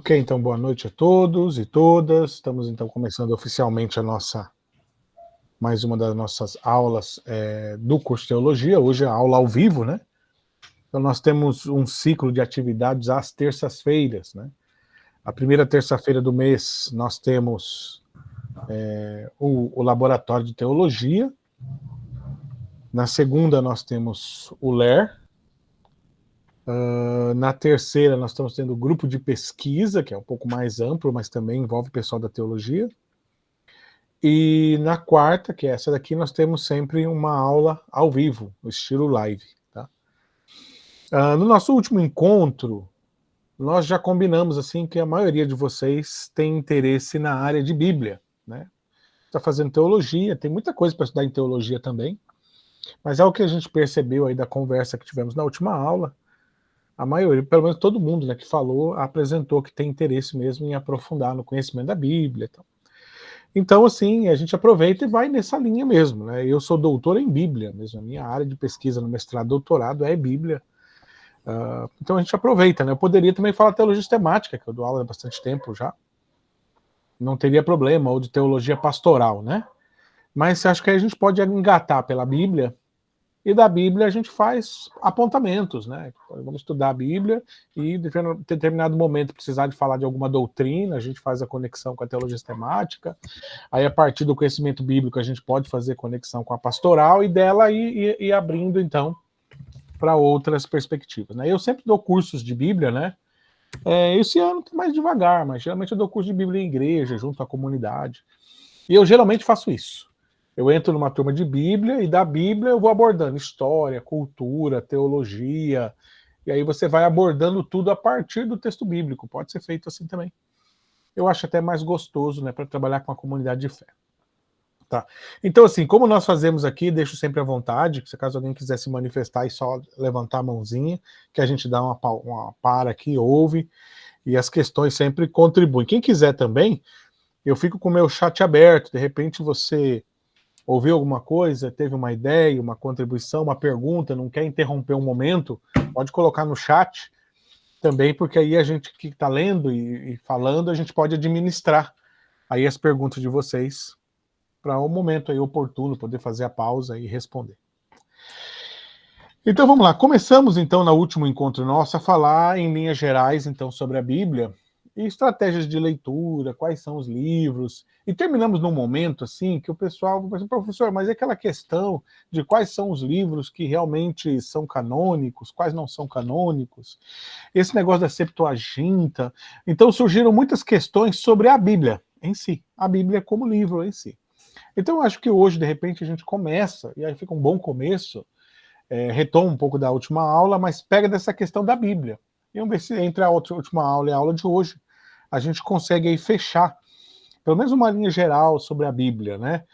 Ok, então boa noite a todos e todas. Estamos então começando oficialmente mais uma das nossas aulas do curso de Teologia. Hoje é a aula ao vivo, né? Então nós temos um ciclo de atividades às terças-feiras, né? A primeira terça-feira do mês nós temos o Laboratório de Teologia. Na segunda nós temos o LER. Na terceira nós estamos tendo o grupo de pesquisa, que é um pouco mais amplo, mas também envolve o pessoal da teologia. E na quarta, que é essa daqui, nós temos sempre uma aula ao vivo, no estilo live. Tá? No nosso último encontro, nós já combinamos assim que a maioria de vocês tem interesse na área de Bíblia. Né? Está fazendo teologia, tem muita coisa para estudar em teologia também, mas é o que a gente percebeu aí da conversa que tivemos na última aula. A maioria, pelo menos todo mundo, né, que falou, apresentou que tem interesse mesmo em aprofundar no conhecimento da Bíblia. Então, assim, a gente aproveita e vai nessa linha mesmo. Né? Eu sou doutor em Bíblia mesmo, a minha área de pesquisa no mestrado e doutorado é Bíblia. Então a gente aproveita. Né? Eu poderia também falar teologia sistemática, que eu dou aula há bastante tempo já. Não teria problema, ou de teologia pastoral, né? Mas acho que a gente pode engatar pela Bíblia, e da Bíblia a gente faz apontamentos, né? Vamos estudar a Bíblia e, em determinado momento, precisar de falar de alguma doutrina, a gente faz a conexão com a teologia sistemática. Aí, a partir do conhecimento bíblico, a gente pode fazer conexão com a pastoral e dela ir abrindo, então, para outras perspectivas. Né? Eu sempre dou cursos de Bíblia, né? Esse ano tá mais devagar, mas geralmente eu dou curso de Bíblia em igreja, junto à comunidade. E eu geralmente faço isso. Eu entro numa turma de Bíblia e da Bíblia eu vou abordando história, cultura, teologia, e aí você vai abordando tudo a partir do texto bíblico. Pode ser feito assim também. Eu acho até mais gostoso, né, para trabalhar com a comunidade de fé. Tá. Então, assim, como nós fazemos aqui, deixo sempre à vontade, se caso alguém quiser se manifestar, é só levantar a mãozinha, que a gente dá uma para aqui, ouve, e as questões sempre contribuem. Quem quiser também, eu fico com o meu chat aberto, de repente você ouviu alguma coisa, teve uma ideia, uma contribuição, uma pergunta, não quer interromper um momento, pode colocar no chat também, porque aí a gente que está lendo e falando, a gente pode administrar aí as perguntas de vocês para um momento aí oportuno, poder fazer a pausa e responder. Então vamos lá, começamos então no último encontro nosso a falar em linhas gerais então sobre a Bíblia e estratégias de leitura, quais são os livros, e terminamos num momento assim que o pessoal vai dizer, professor, mas é aquela questão de quais são os livros que realmente são canônicos, quais não são canônicos, esse negócio da Septuaginta, então surgiram muitas questões sobre a Bíblia em si, a Bíblia como livro em si. Então eu acho que hoje, de repente, a gente começa, e aí fica um bom começo, retoma um pouco da última aula, mas pega dessa questão da Bíblia. E vamos ver se entre a última aula e a aula de hoje, a gente consegue aí fechar, pelo menos uma linha geral sobre a Bíblia, né?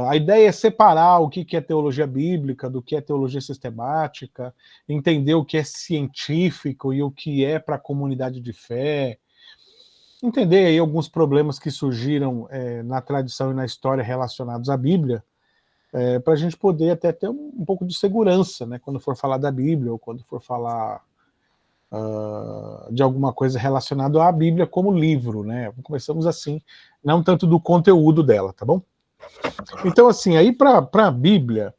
A ideia é separar o que é teologia bíblica do que é teologia sistemática, entender o que é científico e o que é para a comunidade de fé, entender aí alguns problemas que surgiram na tradição e na história relacionados à Bíblia, para a gente poder até ter um pouco de segurança, né, quando for falar da Bíblia ou quando for falar de alguma coisa relacionada à Bíblia como livro, né? Começamos assim, não tanto do conteúdo dela, tá bom? Então, assim, aí para a Bíblia,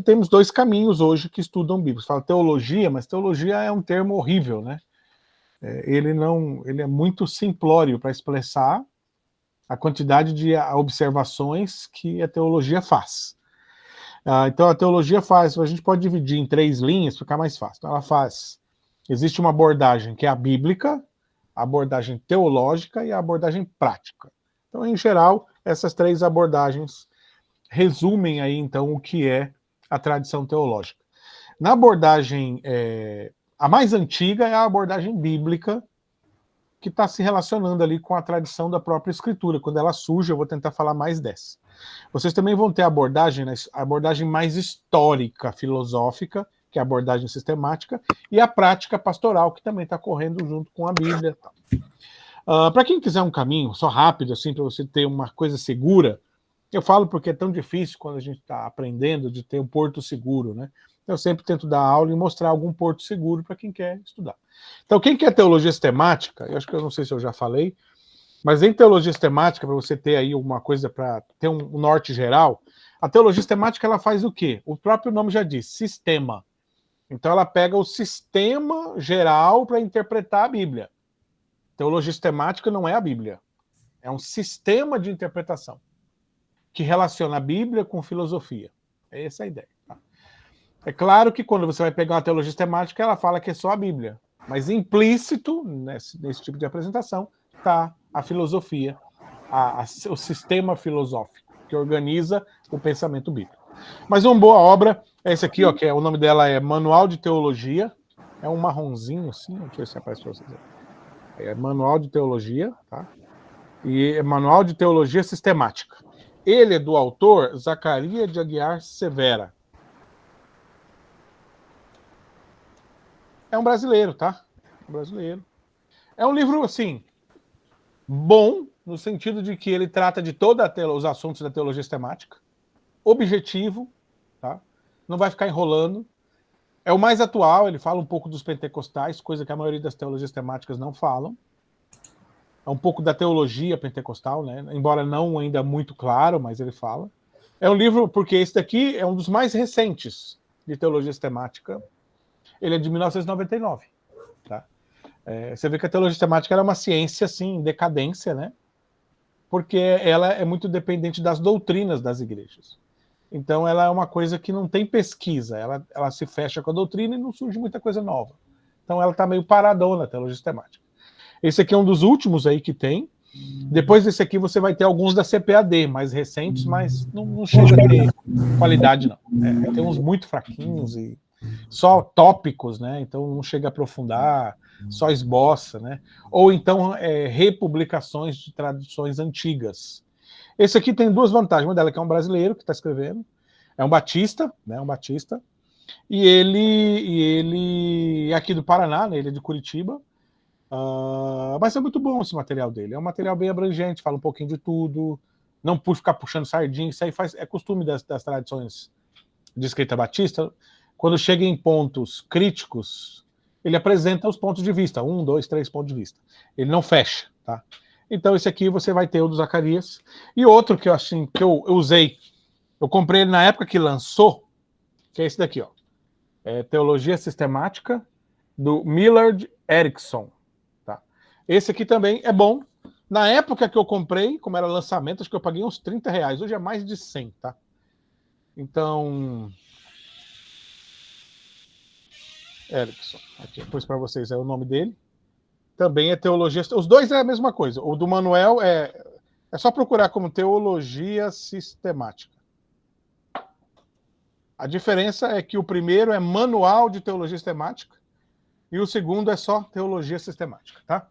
temos dois caminhos hoje que estudam Bíblia. Você fala teologia, mas teologia é um termo horrível, né? Ele é muito simplório para expressar a quantidade de observações que a teologia faz. Então a teologia faz, a gente pode dividir em três linhas para ficar mais fácil. Então, ela faz, existe uma abordagem que é a bíblica, a abordagem teológica e a abordagem prática. Então, em geral, essas três abordagens resumem aí então o que é a tradição teológica. Na abordagem, a mais antiga é a abordagem bíblica, que está se relacionando ali com a tradição da própria escritura. Quando ela surge, eu vou tentar falar mais dessa. Vocês também vão ter a abordagem mais histórica, filosófica, que é a abordagem sistemática, e a prática pastoral, que também está correndo junto com a Bíblia. Para quem quiser um caminho, só rápido, assim, para você ter uma coisa segura, Eu falo porque é tão difícil quando a gente está aprendendo de ter um porto seguro, né? Eu sempre tento dar aula e mostrar algum porto seguro para quem quer estudar. Então, quem quer teologia sistemática, eu acho que eu não sei se eu já falei, mas em teologia sistemática, para você ter aí alguma coisa para ter um norte geral, a teologia sistemática ela faz o quê? O próprio nome já diz, sistema. Então ela pega o sistema geral para interpretar a Bíblia. Teologia sistemática não é a Bíblia, é um sistema de interpretação que relaciona a Bíblia com filosofia. É essa a ideia. Tá? É claro que quando você vai pegar uma teologia sistemática, ela fala que é só a Bíblia, mas implícito nesse tipo de apresentação está a filosofia, o sistema filosófico que organiza o pensamento bíblico. Mas uma boa obra é esse aqui, ó, que o nome dela é Manual de Teologia. É um marronzinho assim, deixa eu ver se aparece para vocês. É Manual de Teologia, tá? E é Manual de Teologia Sistemática. Ele é do autor Zacarias de Aguiar Severa. É um brasileiro, tá? Um brasileiro. É um livro, assim, bom, no sentido de que ele trata de todos os assuntos da teologia sistemática, objetivo, tá? Não vai ficar enrolando. É o mais atual, ele fala um pouco dos pentecostais, coisa que a maioria das teologias temáticas não falam. É um pouco da teologia pentecostal, né? Embora não ainda muito claro, mas ele fala. É um livro, porque esse daqui é um dos mais recentes de teologia sistemática. Ele é de 1999. Tá? Você vê que a teologia sistemática era uma ciência, assim, em decadência, né? Porque ela é muito dependente das doutrinas das igrejas. Então ela é uma coisa que não tem pesquisa, ela se fecha com a doutrina e não surge muita coisa nova. Então ela está meio paradona, a teologia sistemática. Esse aqui é um dos últimos aí que tem. Depois desse aqui você vai ter alguns da CPAD, mais recentes, mas não chega a ter qualidade, não. Tem uns muito fraquinhos e só tópicos, né? Então não chega a aprofundar, só esboça, né? Ou então republicações de traduções antigas. Esse aqui tem duas vantagens. Uma delas é que é um brasileiro que está escrevendo, é um batista, né? Um batista. E ele é aqui do Paraná, né? Ele é de Curitiba. Mas é muito bom esse material dele. É um material bem abrangente, fala um pouquinho de tudo. Não por ficar puxando sardinha, isso aí é costume das tradições de escrita batista. Quando chega em pontos críticos, ele apresenta os pontos de vista, 1, 2, 3 pontos de vista. Ele não fecha, tá? Então esse aqui você vai ter o do Zacarias. E outro que eu assim, que eu usei, eu comprei ele na época que lançou, que é esse daqui, ó. É Teologia Sistemática, do Millard Erickson. Tá? Esse aqui também é bom. Na época que eu comprei, como era lançamento, acho que eu paguei uns R$30. Hoje é mais de 100, tá? Então... Erickson. Aqui, depois para vocês é o nome dele. Também é teologia. Os dois é a mesma coisa. O do Manuel é só procurar como teologia sistemática. A diferença é que o primeiro é manual de teologia sistemática e o segundo é só teologia sistemática, tá?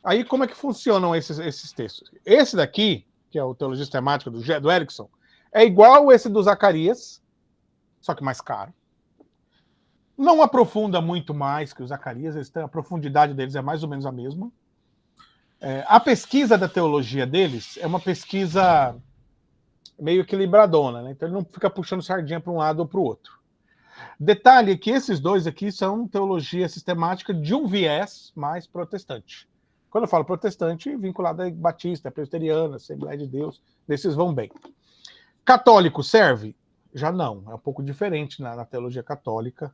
Aí como é que funcionam esses textos? Esse daqui, que é o teologia sistemática do Erickson, é igual esse do Zacarias, só que mais caro. Não aprofunda muito mais que o Zacarias, a profundidade deles é mais ou menos a mesma. A pesquisa da teologia deles é uma pesquisa meio equilibradona, né? Então ele não fica puxando sardinha para um lado ou para o outro. Detalhe que esses dois aqui são teologia sistemática de um viés mais protestante. Quando eu falo protestante, vinculado a batista, presbiteriana, Assembleia de Deus, desses vão bem. Católico serve? Já não, é um pouco diferente na teologia católica.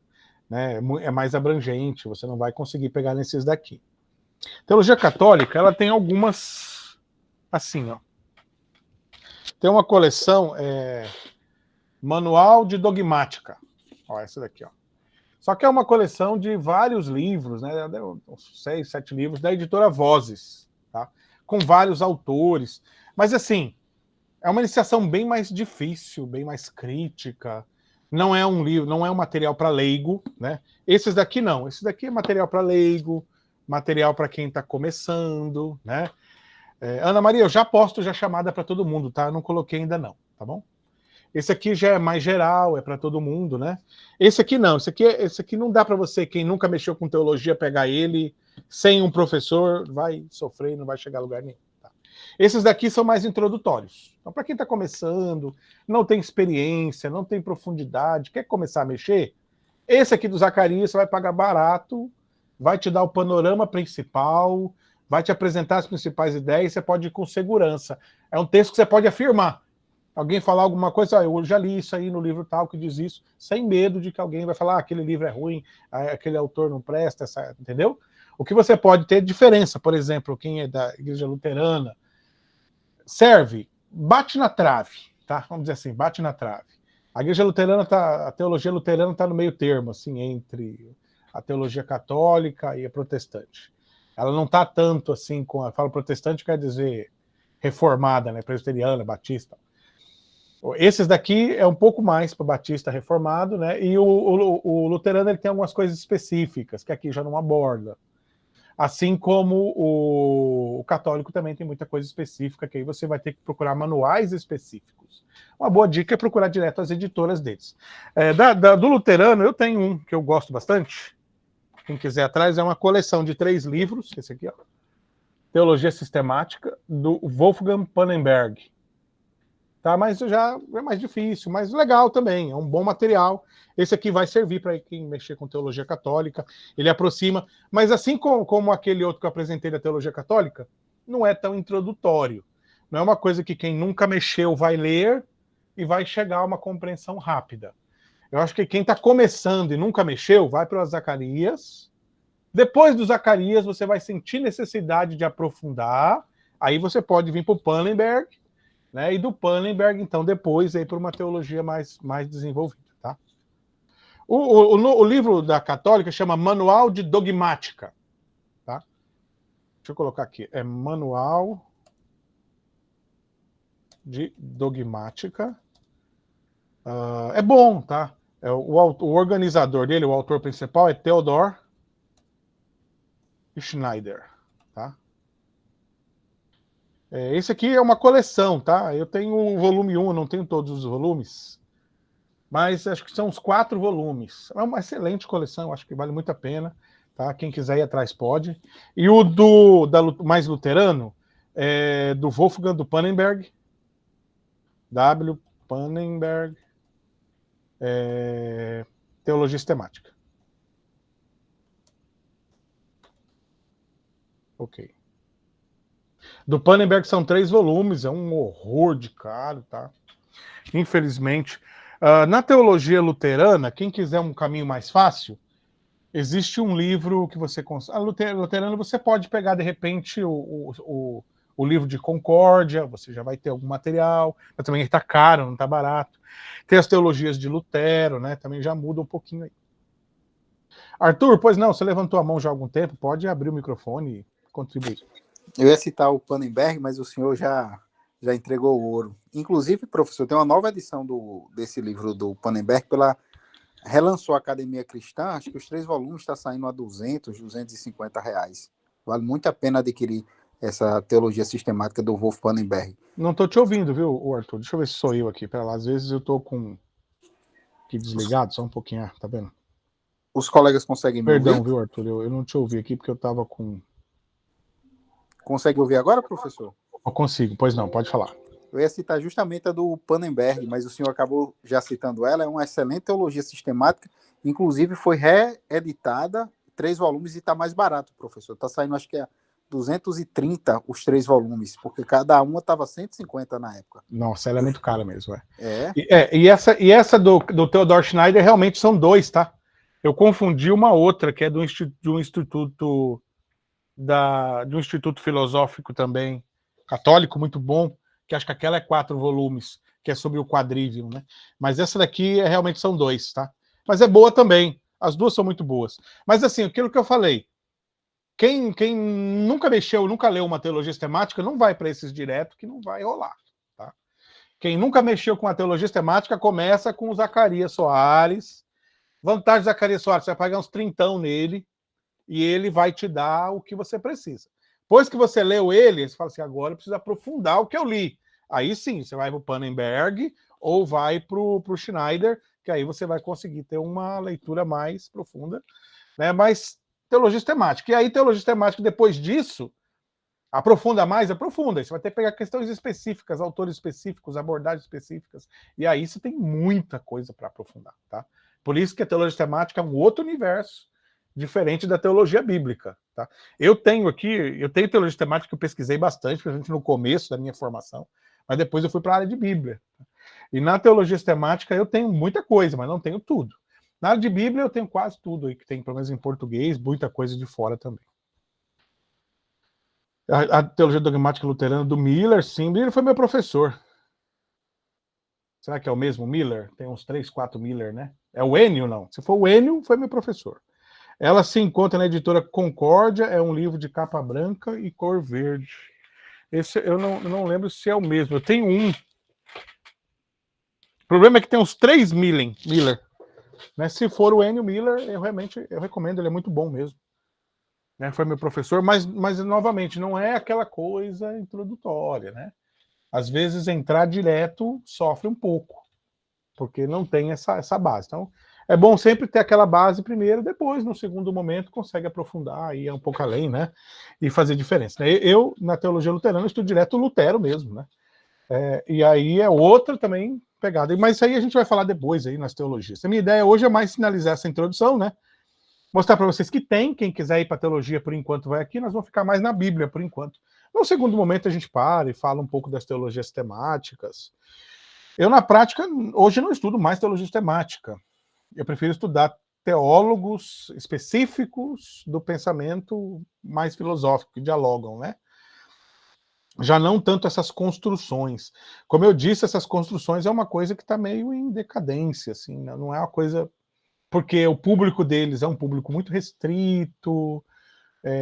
Né, é mais abrangente, você não vai conseguir pegar nesses daqui. Teologia católica, ela tem algumas, assim, ó. Tem uma coleção, Manual de Dogmática. Ó, essa daqui, ó. Só que é uma coleção de vários livros, né, 6, 7 livros, da editora Vozes, tá? Com vários autores. Mas, assim, é uma iniciação bem mais difícil, bem mais crítica. Não é um livro, não é um material para leigo, né? Esses daqui não. Esse daqui é material para leigo, material para quem está começando, né? Ana Maria, eu já posto já chamada para todo mundo, tá? Eu não coloquei ainda não, tá bom? Esse aqui já é mais geral, é para todo mundo, né? Esse aqui não. Esse aqui não dá para você, quem nunca mexeu com teologia, pegar ele sem um professor, vai sofrer e não vai chegar a lugar nenhum. Tá? Esses daqui são mais introdutórios. Então, para quem está começando, não tem experiência, não tem profundidade, quer começar a mexer, esse aqui do Zacarias você vai pagar barato, vai te dar o panorama principal, vai te apresentar as principais ideias, você pode ir com segurança. É um texto que você pode afirmar. Alguém falar alguma coisa, eu já li isso aí no livro tal que diz isso, sem medo de que alguém vai falar, aquele livro é ruim, aquele autor não presta, entendeu? O que você pode ter diferença, por exemplo, quem é da Igreja Luterana, serve, bate na trave, tá? Vamos dizer assim, bate na trave. A Igreja Luterana a teologia luterana está no meio termo, assim, entre a teologia católica e a protestante. Ela não está tanto assim com fala protestante, quer dizer reformada, né? Presbiteriana, batista. Esses daqui é um pouco mais para batista reformado, né? E o luterano ele tem algumas coisas específicas que aqui já não aborda. Assim como o católico também tem muita coisa específica, que aí você vai ter que procurar manuais específicos. Uma boa dica é procurar direto as editoras deles. Do luterano, eu tenho um que eu gosto bastante. Quem quiser atrás, é uma coleção de 3 livros, esse aqui, ó. Teologia Sistemática, do Wolfgang Pannenberg. Tá, mas já é mais difícil, mas legal também, é um bom material. Esse aqui vai servir para quem mexer com teologia católica, ele aproxima, mas assim como aquele outro que eu apresentei da teologia católica, não é tão introdutório. Não é uma coisa que quem nunca mexeu vai ler e vai chegar a uma compreensão rápida. Eu acho que quem está começando e nunca mexeu, vai para o Zacarias. Depois do Zacarias, você vai sentir necessidade de aprofundar, aí você pode vir para o Pannenberg, né, e do Pannenberg, então, depois aí para uma teologia mais desenvolvida. Tá? O livro da Católica chama Manual de Dogmática. Tá? Deixa eu colocar aqui. É Manual de Dogmática. É bom, tá? O organizador dele, o autor principal, é Theodor Schneider. Tá? Esse aqui é uma coleção, tá? Eu tenho o volume 1, não tenho todos os volumes, mas acho que são uns 4 volumes. É uma excelente coleção, acho que vale muito a pena, tá? Quem quiser ir atrás pode. E o mais luterano é do Wolfgang do Pannenberg, W. Pannenberg, Teologia Sistemática. Ok. Do Pannenberg são 3 volumes, é um horror de caro, tá? Infelizmente. Na teologia luterana, quem quiser um caminho mais fácil, existe um livro que você consegue. Luterano, você pode pegar, de repente, o livro de Concórdia, você já vai ter algum material, mas também está caro, não está barato. Tem as teologias de Lutero, né? Também já muda um pouquinho aí. Arthur, pois não, você levantou a mão já há algum tempo, pode abrir o microfone e contribuir. Eu ia citar o Pannenberg, mas o senhor já entregou o ouro. Inclusive, professor, tem uma nova edição desse livro do Pannenberg relançou a Academia Cristã, acho que os 3 volumes estão saindo a 200, 250 reais. Vale muito a pena adquirir essa teologia sistemática do Wolf Pannenberg. Não estou te ouvindo, viu, Arthur? Deixa eu ver se sou eu aqui. Pera lá, às vezes eu estou com aqui desligado, só um pouquinho, tá vendo? Os colegas conseguem me ouvir? Perdão, viu, Arthur? Eu não te ouvi aqui porque eu estava com... Consegue ouvir agora, professor? Eu consigo, pois não, pode falar. Eu ia citar justamente a do Pannenberg, mas o senhor acabou já citando ela. É uma excelente teologia sistemática, inclusive foi reeditada, 3 volumes, e está mais barato, professor. Está saindo, acho que é 230 os 3 volumes, porque cada uma estava 150 na época. Nossa, ela é muito cara mesmo, E essa do Theodor Schneider realmente são 2, tá? Eu confundi uma outra, que é de um instituto filosófico também, católico, muito bom, que acho que aquela é 4 volumes, que é sobre o quadrivium, né? Mas essa daqui realmente são 2, tá? Mas é boa também, as duas são muito boas. Mas assim, aquilo que eu falei, quem nunca mexeu, nunca leu uma teologia sistemática, não vai para esses direto, que não vai rolar, tá? Quem nunca mexeu com a teologia sistemática, começa com o Zacarias Soares. Vantagem do Zacarias Soares, você vai pagar uns 30 nele, e ele vai te dar o que você precisa. Depois que você leu ele, você fala assim, agora eu preciso aprofundar o que eu li. Aí sim, você vai para o Pannenberg ou vai para o Schneider, que aí você vai conseguir ter uma leitura mais profunda, né? Mas teologia sistemática. E aí, teologia sistemática, depois disso, Aprofunda mais? Aprofunda. Você vai ter que pegar questões específicas, autores específicos, abordagens específicas. E aí você tem muita coisa para aprofundar, tá? Por isso que a teologia sistemática é um outro universo, diferente da teologia bíblica, tá? Eu tenho teologia sistemática que eu pesquisei bastante, principalmente no começo da minha formação, mas depois eu fui para a área de Bíblia. E na teologia sistemática eu tenho muita coisa, mas não tenho tudo. Na área de Bíblia eu tenho quase tudo aí, que tem, pelo menos em português, muita coisa de fora também. A teologia dogmática luterana do Miller, sim. Miller foi meu professor. Será que é o mesmo Miller? Tem uns 3, 4 Miller, né? É o Enio, não? Se for o Enio, foi meu professor. Ela se encontra na editora Concórdia, é um livro de capa branca e cor verde. Esse eu não lembro se é o mesmo. Eu tenho um. O problema é que tem uns 3 Miller. Né? Se for o Enio Miller, eu recomendo, ele é muito bom mesmo. Né? Foi meu professor, mas novamente, não é aquela coisa introdutória, né? Às vezes entrar direto sofre um pouco, porque não tem essa base. Então, é bom sempre ter aquela base primeiro, depois, no segundo momento, consegue aprofundar, ir um pouco além, né? E fazer diferença. Eu, na teologia luterana, estudo direto Lutero mesmo, né? E aí é outra também pegada. Mas isso aí a gente vai falar depois aí nas teologias. A minha ideia hoje é mais finalizar essa introdução, né? Mostrar para vocês que tem, quem quiser ir para a teologia por enquanto vai aqui, nós vamos ficar mais na Bíblia por enquanto. No segundo momento a gente para e fala um pouco das teologias temáticas. Eu, na prática, hoje não estudo mais teologia temática. Eu prefiro estudar teólogos específicos do pensamento mais filosófico, que dialogam, né? Já não tanto essas construções. Como eu disse, essas construções é uma coisa que está meio em decadência, assim, né? Não é uma coisa... Porque o público deles é um público muito restrito,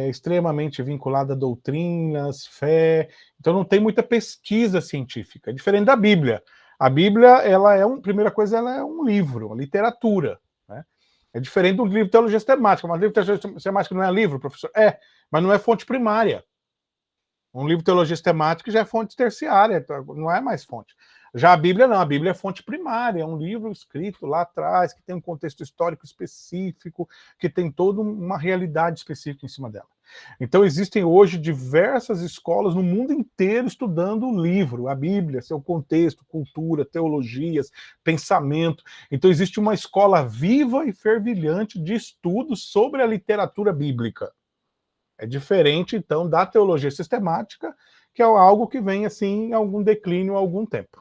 extremamente vinculado a doutrinas, fé, então não tem muita pesquisa científica, é diferente da Bíblia. A Bíblia, primeira coisa, ela é um livro, uma literatura, né? É diferente do livro de teologia sistemática, mas o livro de teologia sistemática não é livro, professor? Mas não é fonte primária. Um livro de teologia sistemática já é fonte terciária, não é mais fonte. Já a Bíblia não, a Bíblia é fonte primária, é um livro escrito lá atrás, que tem um contexto histórico específico, que tem toda uma realidade específica em cima dela. Então existem hoje diversas escolas no mundo inteiro estudando o livro, a Bíblia, seu contexto, cultura, teologias, pensamento. Então existe uma escola viva e fervilhante de estudos sobre a literatura bíblica. É diferente, então, da teologia sistemática, que é algo que vem, assim, em algum declínio há algum tempo.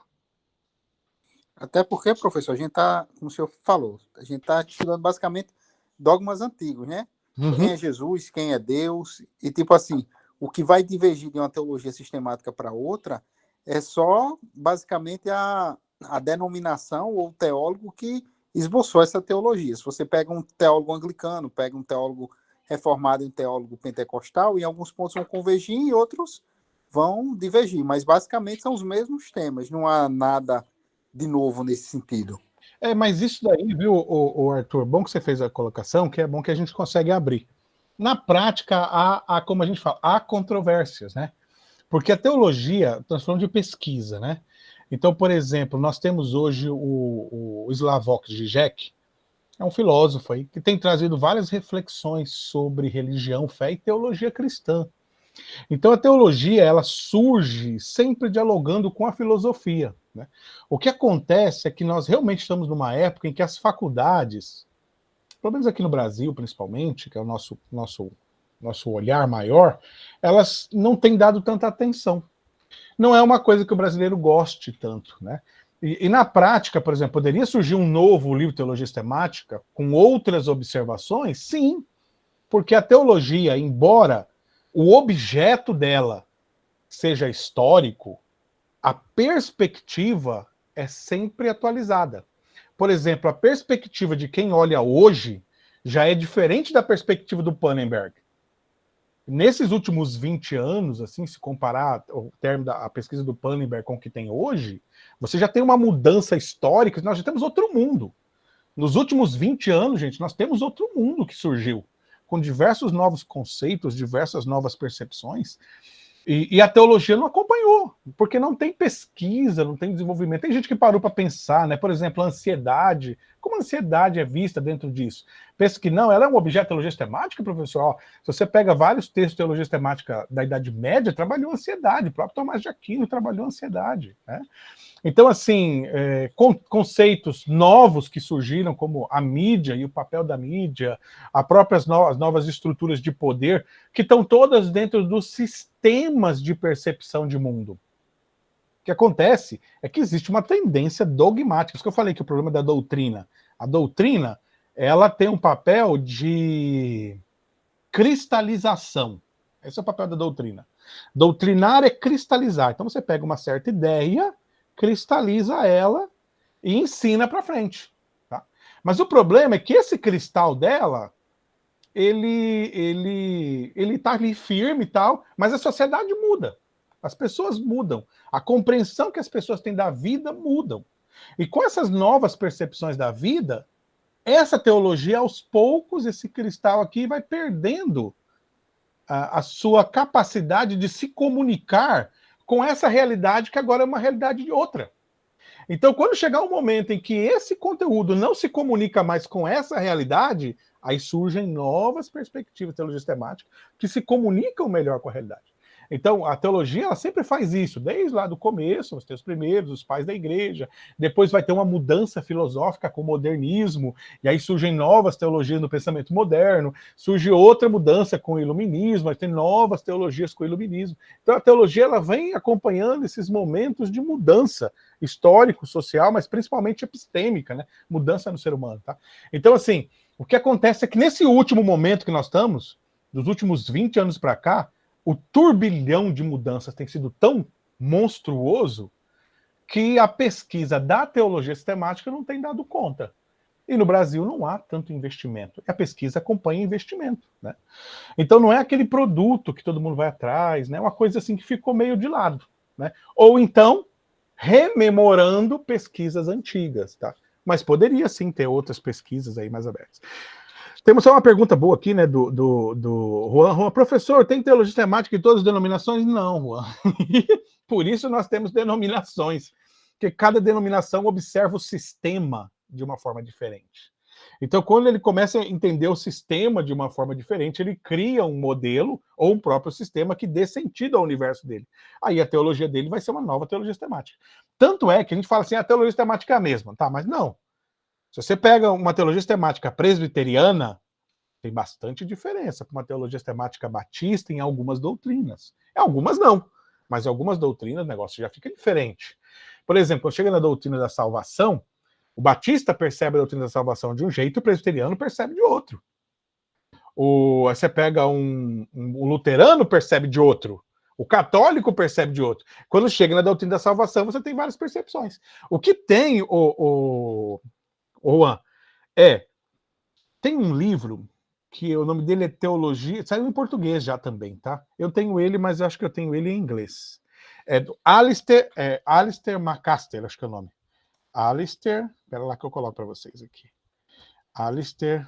Até porque, professor, a gente está, como o senhor falou, a gente está estudando basicamente dogmas antigos, né? Uhum. Quem é Jesus, quem é Deus, e tipo assim, o que vai divergir de uma teologia sistemática para outra é só, basicamente, a denominação ou o teólogo que esboçou essa teologia. Se você pega um teólogo anglicano, pega um teólogo reformado e um teólogo pentecostal, em alguns pontos vão convergir e outros vão divergir, mas basicamente são os mesmos temas, não há nada de novo nesse sentido. Mas isso daí, viu, o Arthur, bom que você fez a colocação, que é bom que a gente consegue abrir. Na prática, há como a gente fala, há controvérsias, né? Porque a teologia, nós falamos de pesquisa, né? Então, por exemplo, nós temos hoje o Slavoj Žižek, é um filósofo aí, que tem trazido várias reflexões sobre religião, fé e teologia cristã. Então a teologia, ela surge sempre dialogando com a filosofia, né? O que acontece é que nós realmente estamos numa época em que as faculdades, pelo menos aqui no Brasil principalmente, que é o nosso olhar maior, elas não têm dado tanta atenção. Não é uma coisa que o brasileiro goste tanto, né? E na prática, por exemplo, poderia surgir um novo livro de teologia sistemática com outras observações? Sim, porque a teologia, embora o objeto dela seja histórico, a perspectiva é sempre atualizada. Por exemplo, a perspectiva de quem olha hoje já é diferente da perspectiva do Pannenberg. Nesses últimos 20 anos, assim, se comparar o termo da pesquisa do Pannenberg com o que tem hoje, você já tem uma mudança histórica, nós já temos outro mundo. Nos últimos 20 anos, gente, nós temos outro mundo que surgiu, com diversos novos conceitos, diversas novas percepções, e a teologia não acompanhou, porque não tem pesquisa, não tem desenvolvimento. Tem gente que parou para pensar, né? Por exemplo, a ansiedade. Como a ansiedade é vista dentro disso? pensa que não, ela é um objeto de teologia sistemática, professor. Ó, se você pega vários textos de teologia sistemática da Idade Média, trabalhou ansiedade, o próprio Tomás de Aquino trabalhou ansiedade, né? Então, assim, conceitos novos que surgiram, como a mídia e o papel da mídia, as próprias novas estruturas de poder, que estão todas dentro dos sistemas de percepção de mundo. O que acontece é que existe uma tendência dogmática. Isso que eu falei que o problema da doutrina. A doutrina, ela tem um papel de cristalização. Esse é o papel da doutrina. Doutrinar é cristalizar. Então você pega uma certa ideia, cristaliza ela e ensina para frente. Tá? Mas o problema é que esse cristal dela, ele tá ali firme e tal, mas a sociedade muda. As pessoas mudam. A compreensão que as pessoas têm da vida mudam. E com essas novas percepções da vida, essa teologia, aos poucos, esse cristal aqui vai perdendo a sua capacidade de se comunicar com essa realidade que agora é uma realidade de outra. Então, quando chegar um momento em que esse conteúdo não se comunica mais com essa realidade, aí surgem novas perspectivas de teologia sistemática que se comunicam melhor com a realidade. Então, a teologia, ela sempre faz isso, desde lá do começo, os teus primeiros, os pais da igreja, depois vai ter uma mudança filosófica com o modernismo, e aí surgem novas teologias no pensamento moderno, surge outra mudança com o iluminismo, aí tem novas teologias com o iluminismo. Então, a teologia, ela vem acompanhando esses momentos de mudança histórico, social, mas principalmente epistêmica, né? Mudança no ser humano, tá? Então, assim, o que acontece é que nesse último momento que nós estamos, dos últimos 20 anos para cá, o turbilhão de mudanças tem sido tão monstruoso que a pesquisa da teologia sistemática não tem dado conta. E no Brasil não há tanto investimento. E a pesquisa acompanha investimento, né? Então não é aquele produto que todo mundo vai atrás, né? Uma coisa assim que ficou meio de lado, né? Ou então rememorando pesquisas antigas, tá? Mas poderia sim ter outras pesquisas aí mais abertas. Temos só uma pergunta boa aqui, né, do Juan. Juan, professor, tem teologia sistemática em todas as denominações? Não, Juan. Por isso nós temos denominações, porque cada denominação observa o sistema de uma forma diferente. Então, quando ele começa a entender o sistema de uma forma diferente, ele cria um modelo ou um próprio sistema que dê sentido ao universo dele. Aí a teologia dele vai ser uma nova teologia sistemática. Tanto é que a gente fala assim, a teologia sistemática é a mesma, tá? Mas não. Se você pega uma teologia sistemática presbiteriana, tem bastante diferença com uma teologia sistemática batista em algumas doutrinas. Em algumas não, mas em algumas doutrinas o negócio já fica diferente. Por exemplo, quando chega na doutrina da salvação, o batista percebe a doutrina da salvação de um jeito, o presbiteriano percebe de outro. Você pega um luterano, percebe de outro. O católico percebe de outro. Quando chega na doutrina da salvação, você tem várias percepções. O que tem, Juan, tem um livro que o nome dele é Teologia, saiu em português já também, tá? Eu tenho ele, mas eu acho que eu tenho ele em inglês. É do Alistair McMaster, acho que é o nome. Alistair, espera lá que eu coloco para vocês aqui. Alistair,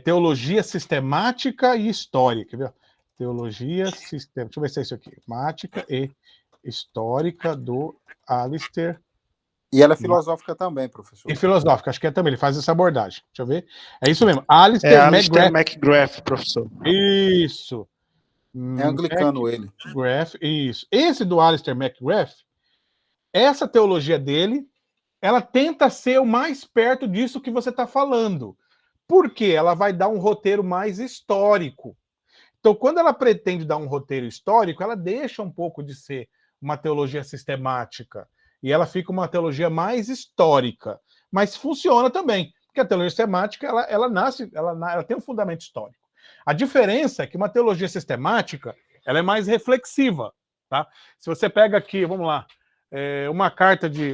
Teologia Sistemática e Histórica, quer ver? Teologia Sistemática, deixa eu ver se é isso aqui. Sistemática e Histórica do Alistair. E ela é filosófica também, professor. E filosófica, acho que é também, ele faz essa abordagem. Deixa eu ver. É isso mesmo. Alistair McGrath, professor. Isso. É anglicano ele. McGrath, isso. Esse do Alistair McGrath, essa teologia dele, ela tenta ser o mais perto disso que você está falando. Por quê? Ela vai dar um roteiro mais histórico. Então, quando ela pretende dar um roteiro histórico, ela deixa um pouco de ser uma teologia sistemática. E ela fica uma teologia mais histórica. Mas funciona também. Porque a teologia sistemática, ela tem um fundamento histórico. A diferença é que uma teologia sistemática, ela é mais reflexiva. Tá? Se você pega aqui, vamos lá, uma carta de...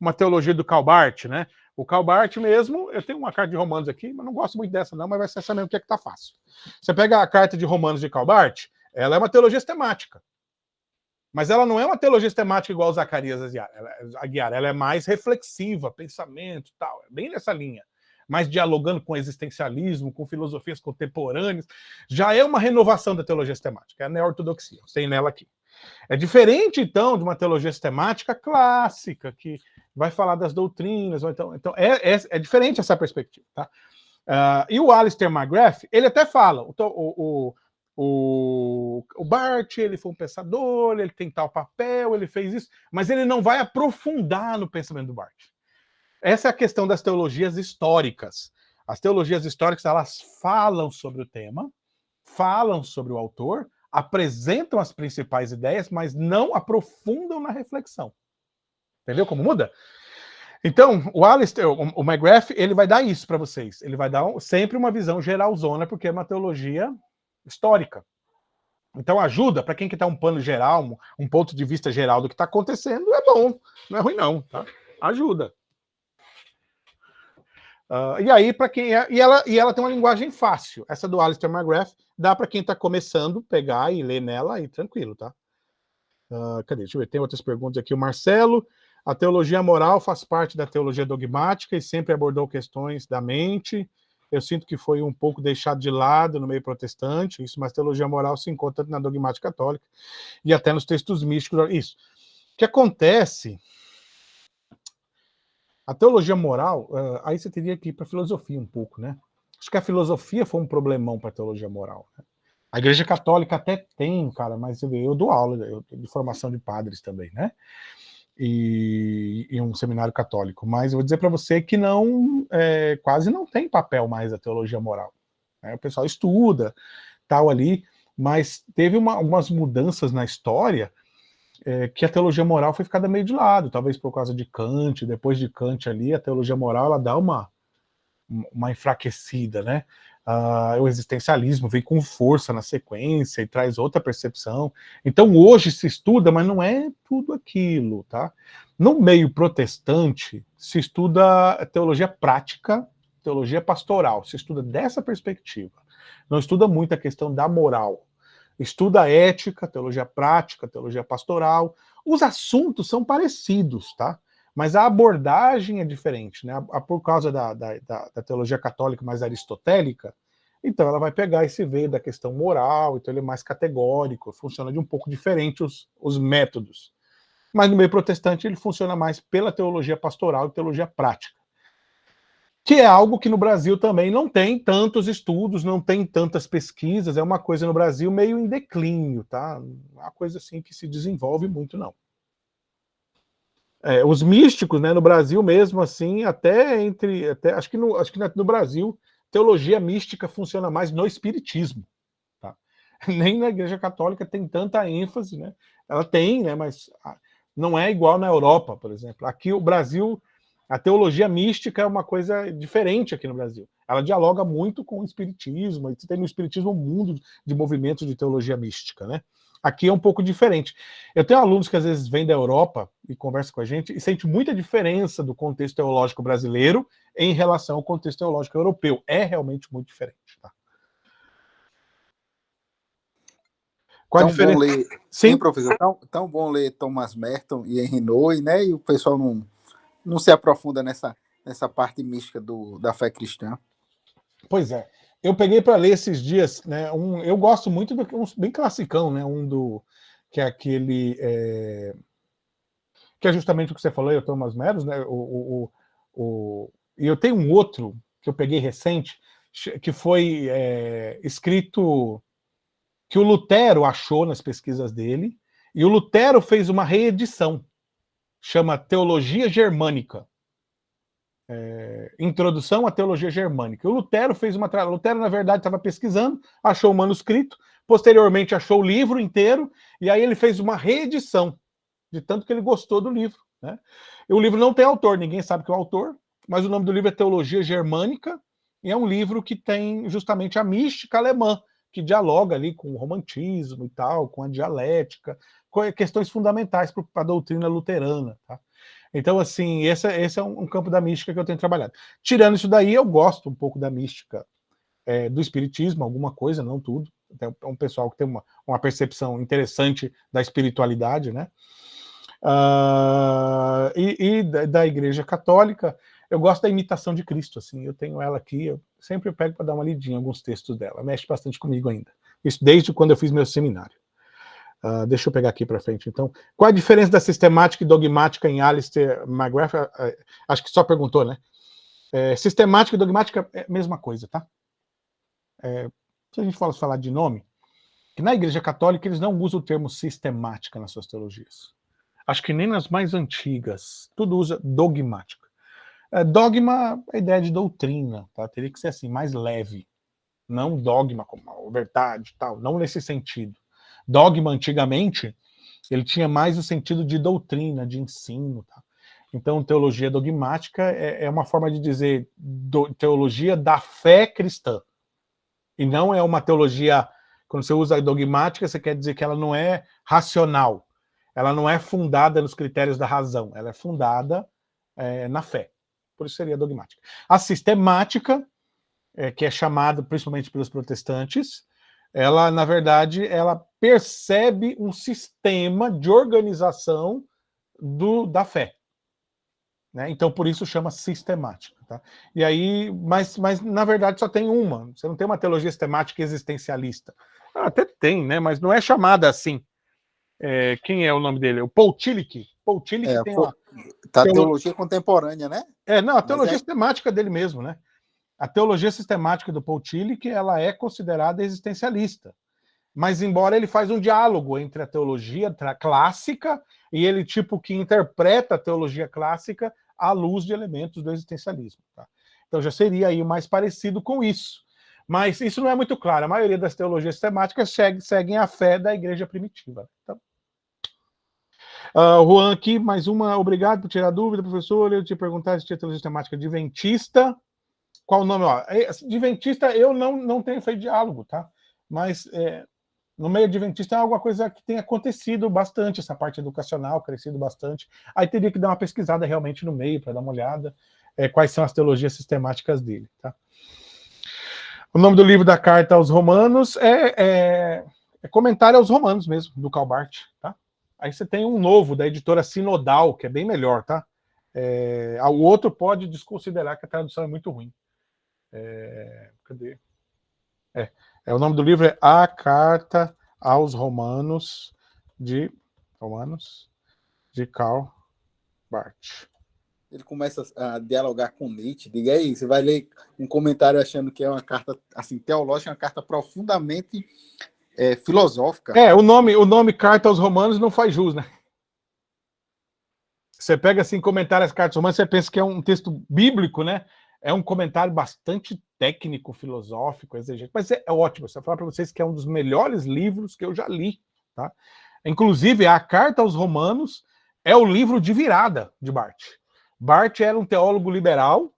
uma teologia do Karl Barth, né? O Karl Barth mesmo, eu tenho uma carta de Romanos aqui, mas não gosto muito dessa não, mas vai ser essa mesmo que é que tá fácil. Você pega a carta de Romanos de Karl Barth, ela é uma teologia sistemática. Mas ela não é uma teologia sistemática igual Zacarias Aguiar. Ela é mais reflexiva, pensamento e tal. É bem nessa linha. Mais dialogando com existencialismo, com filosofias contemporâneas. Já é uma renovação da teologia sistemática. É a neo-ortodoxia. Tem nela aqui. É diferente, então, de uma teologia sistemática clássica, que vai falar das doutrinas. Então é diferente essa perspectiva. Tá? E o Alistair McGrath, ele até fala, o Barth, ele foi um pensador, ele tem tal papel, ele fez isso, mas ele não vai aprofundar no pensamento do Barth. Essa é a questão das teologias históricas. As teologias históricas, elas falam sobre o tema, falam sobre o autor, apresentam as principais ideias, mas não aprofundam na reflexão. Entendeu como muda? Então, o Alistair, o McGrath, ele vai dar isso para vocês. Ele vai dar sempre uma visão geralzona, porque é uma teologia histórica. Então, ajuda para quem que tá um pano geral, um ponto de vista geral do que está acontecendo, é bom. Não é ruim, não. Tá? Ajuda. E aí, para quem e ela tem uma linguagem fácil. Essa do Alistair McGrath dá para quem está começando pegar e ler nela e tranquilo, tá? Cadê? Deixa eu ver. Tem outras perguntas aqui. O Marcelo. A teologia moral faz parte da teologia dogmática e sempre abordou questões da mente. Eu sinto que foi um pouco deixado de lado no meio protestante, isso, mas teologia moral se encontra na dogmática católica e até nos textos místicos. Isso. O que acontece... A teologia moral, aí você teria que ir para a filosofia um pouco, né? Acho que a filosofia foi um problemão para a teologia moral. Né? A Igreja Católica até tem, cara, mas eu dou aula de formação de padres também, né? E um seminário católico, mas eu vou dizer para você que não, quase não tem papel mais a teologia moral. Né? O pessoal estuda, tal ali, mas teve algumas mudanças na história que a teologia moral foi ficada meio de lado, talvez por causa de Kant. Depois de Kant ali, a teologia moral ela dá uma enfraquecida, né? O existencialismo vem com força na sequência e traz outra percepção. Então hoje se estuda, mas não é tudo aquilo, tá? No meio protestante se estuda teologia prática, teologia pastoral, se estuda dessa perspectiva. Não estuda muito a questão da moral. Estuda ética, teologia prática, teologia pastoral. Os assuntos são parecidos, tá? Mas a abordagem é diferente, né? Por causa da teologia católica mais aristotélica, então ela vai pegar esse veio da questão moral, então ele é mais categórico, funciona de um pouco diferente os métodos. Mas no meio protestante ele funciona mais pela teologia pastoral e teologia prática. Que é algo que no Brasil também não tem tantos estudos, não tem tantas pesquisas, é uma coisa no Brasil meio em declínio, tá? Não é uma coisa assim que se desenvolve muito, não. Os místicos, né, no Brasil mesmo, assim, acho que no Brasil, teologia mística funciona mais no espiritismo, tá? Nem na Igreja Católica tem tanta ênfase, né? Ela tem, né, mas não é igual na Europa, por exemplo. Aqui o Brasil, a teologia mística é uma coisa diferente aqui no Brasil. Ela dialoga muito com o espiritismo, e tem no espiritismo um mundo de movimentos de teologia mística, né? Aqui é um pouco diferente. Eu tenho alunos que às vezes vêm da Europa e conversam com a gente e sentem muita diferença do contexto teológico brasileiro em relação ao contexto teológico europeu. É realmente muito diferente. Tá? Qual a diferença? Bom ler, sim, professor, tão bom ler Thomas Merton e Henry Nouwen, né? E o pessoal não se aprofunda nessa parte mística da fé cristã. Pois é. Eu peguei para ler esses dias, né? Eu gosto muito do bem classicão, né? Que é aquele que é justamente o que você falou, o Thomas Merton, né? E eu tenho um outro que eu peguei recente, que foi escrito que o Lutero achou nas pesquisas dele, e o Lutero fez uma reedição, chama Teologia Germânica. Introdução à Teologia Germânica. O Lutero fez Lutero, na verdade, estava pesquisando, achou o manuscrito, posteriormente achou o livro inteiro, e aí ele fez uma reedição, de tanto que ele gostou do livro. Né? E o livro não tem autor, ninguém sabe que é o autor, mas o nome do livro é Teologia Germânica, e é um livro que tem justamente a mística alemã, que dialoga ali com o romantismo e tal, com a dialética, com questões fundamentais para a doutrina luterana, tá? Então, assim, esse é um campo da mística que eu tenho trabalhado. Tirando isso daí, eu gosto um pouco da mística do espiritismo, alguma coisa, não tudo. Tem um pessoal que tem uma percepção interessante da espiritualidade, né? E da Igreja Católica, eu gosto da imitação de Cristo, assim, eu tenho ela aqui, eu sempre pego para dar uma lidinha em alguns textos dela, mexe bastante comigo ainda. Isso desde quando eu fiz meu seminário. Deixa eu pegar aqui para frente, então. Qual a diferença da sistemática e dogmática em Alistair McGrath? Acho que só perguntou, né? Sistemática e dogmática é a mesma coisa, tá? Se a gente falar de nome, que na Igreja Católica eles não usam o termo sistemática nas suas teologias. Acho que nem nas mais antigas. Tudo usa dogmática. Dogma é a ideia de doutrina, tá? Teria que ser assim, mais leve. Não dogma como a verdade e tal, não nesse sentido. Dogma, antigamente, ele tinha mais o sentido de doutrina, de ensino, tá? Então, teologia dogmática é uma forma de dizer teologia da fé cristã. E não é uma teologia, quando você usa dogmática, você quer dizer que ela não é racional. Ela não é fundada nos critérios da razão. Ela é fundada na fé. Por isso seria dogmática. A sistemática, que é chamada principalmente pelos protestantes, ela, na verdade, ela percebe um sistema de organização da fé. Né? Então, por isso chama sistemática. Tá? E aí, mas, na verdade, só tem uma. Você não tem uma teologia sistemática existencialista. Até tem, né? Mas não é chamada assim. Quem é o nome dele? O Paul Tillich. Paul Tillich tem uma... Tá, teologia contemporânea, né? Não, a teologia sistemática dele mesmo, né? A teologia sistemática do Paul Tillich, ela é considerada existencialista. Mas embora ele faz um diálogo entre a teologia clássica e ele tipo que interpreta a teologia clássica à luz de elementos do existencialismo. Tá? Então já seria aí mais parecido com isso. Mas isso não é muito claro. A maioria das teologias sistemáticas seguem a fé da igreja primitiva. Então, o Juan aqui, mais uma. Obrigado por tirar a dúvida, professor. Eu te perguntar se tinha teologia sistemática adventista. Qual o nome? Adventista eu não tenho feito diálogo, tá? Mas no meio adventista é alguma coisa que tem acontecido bastante, essa parte educacional, crescido bastante. Aí teria que dar uma pesquisada realmente no meio para dar uma olhada quais são as teologias sistemáticas dele, tá? O nome do livro da carta aos Romanos é Comentário aos Romanos mesmo, do Karl Barth, tá? Aí você tem um novo, da editora Sinodal, que é bem melhor, tá? O outro pode desconsiderar que a tradução é muito ruim. Cadê? O nome do livro é A Carta aos Romanos, de Karl Barth. Ele começa a dialogar com Nietzsche. Diga aí, você vai ler um comentário achando que é uma carta assim, teológica, uma carta profundamente filosófica. O nome Carta aos Romanos não faz jus, né? Você pega assim, comentário às cartas romanas, você pensa que é um texto bíblico, né? É um comentário bastante técnico, filosófico, exegético, mas é ótimo. Eu vou falar para vocês que é um dos melhores livros que eu já li, tá? Inclusive, a Carta aos Romanos é o livro de virada de Barth. Barth era um teólogo liberal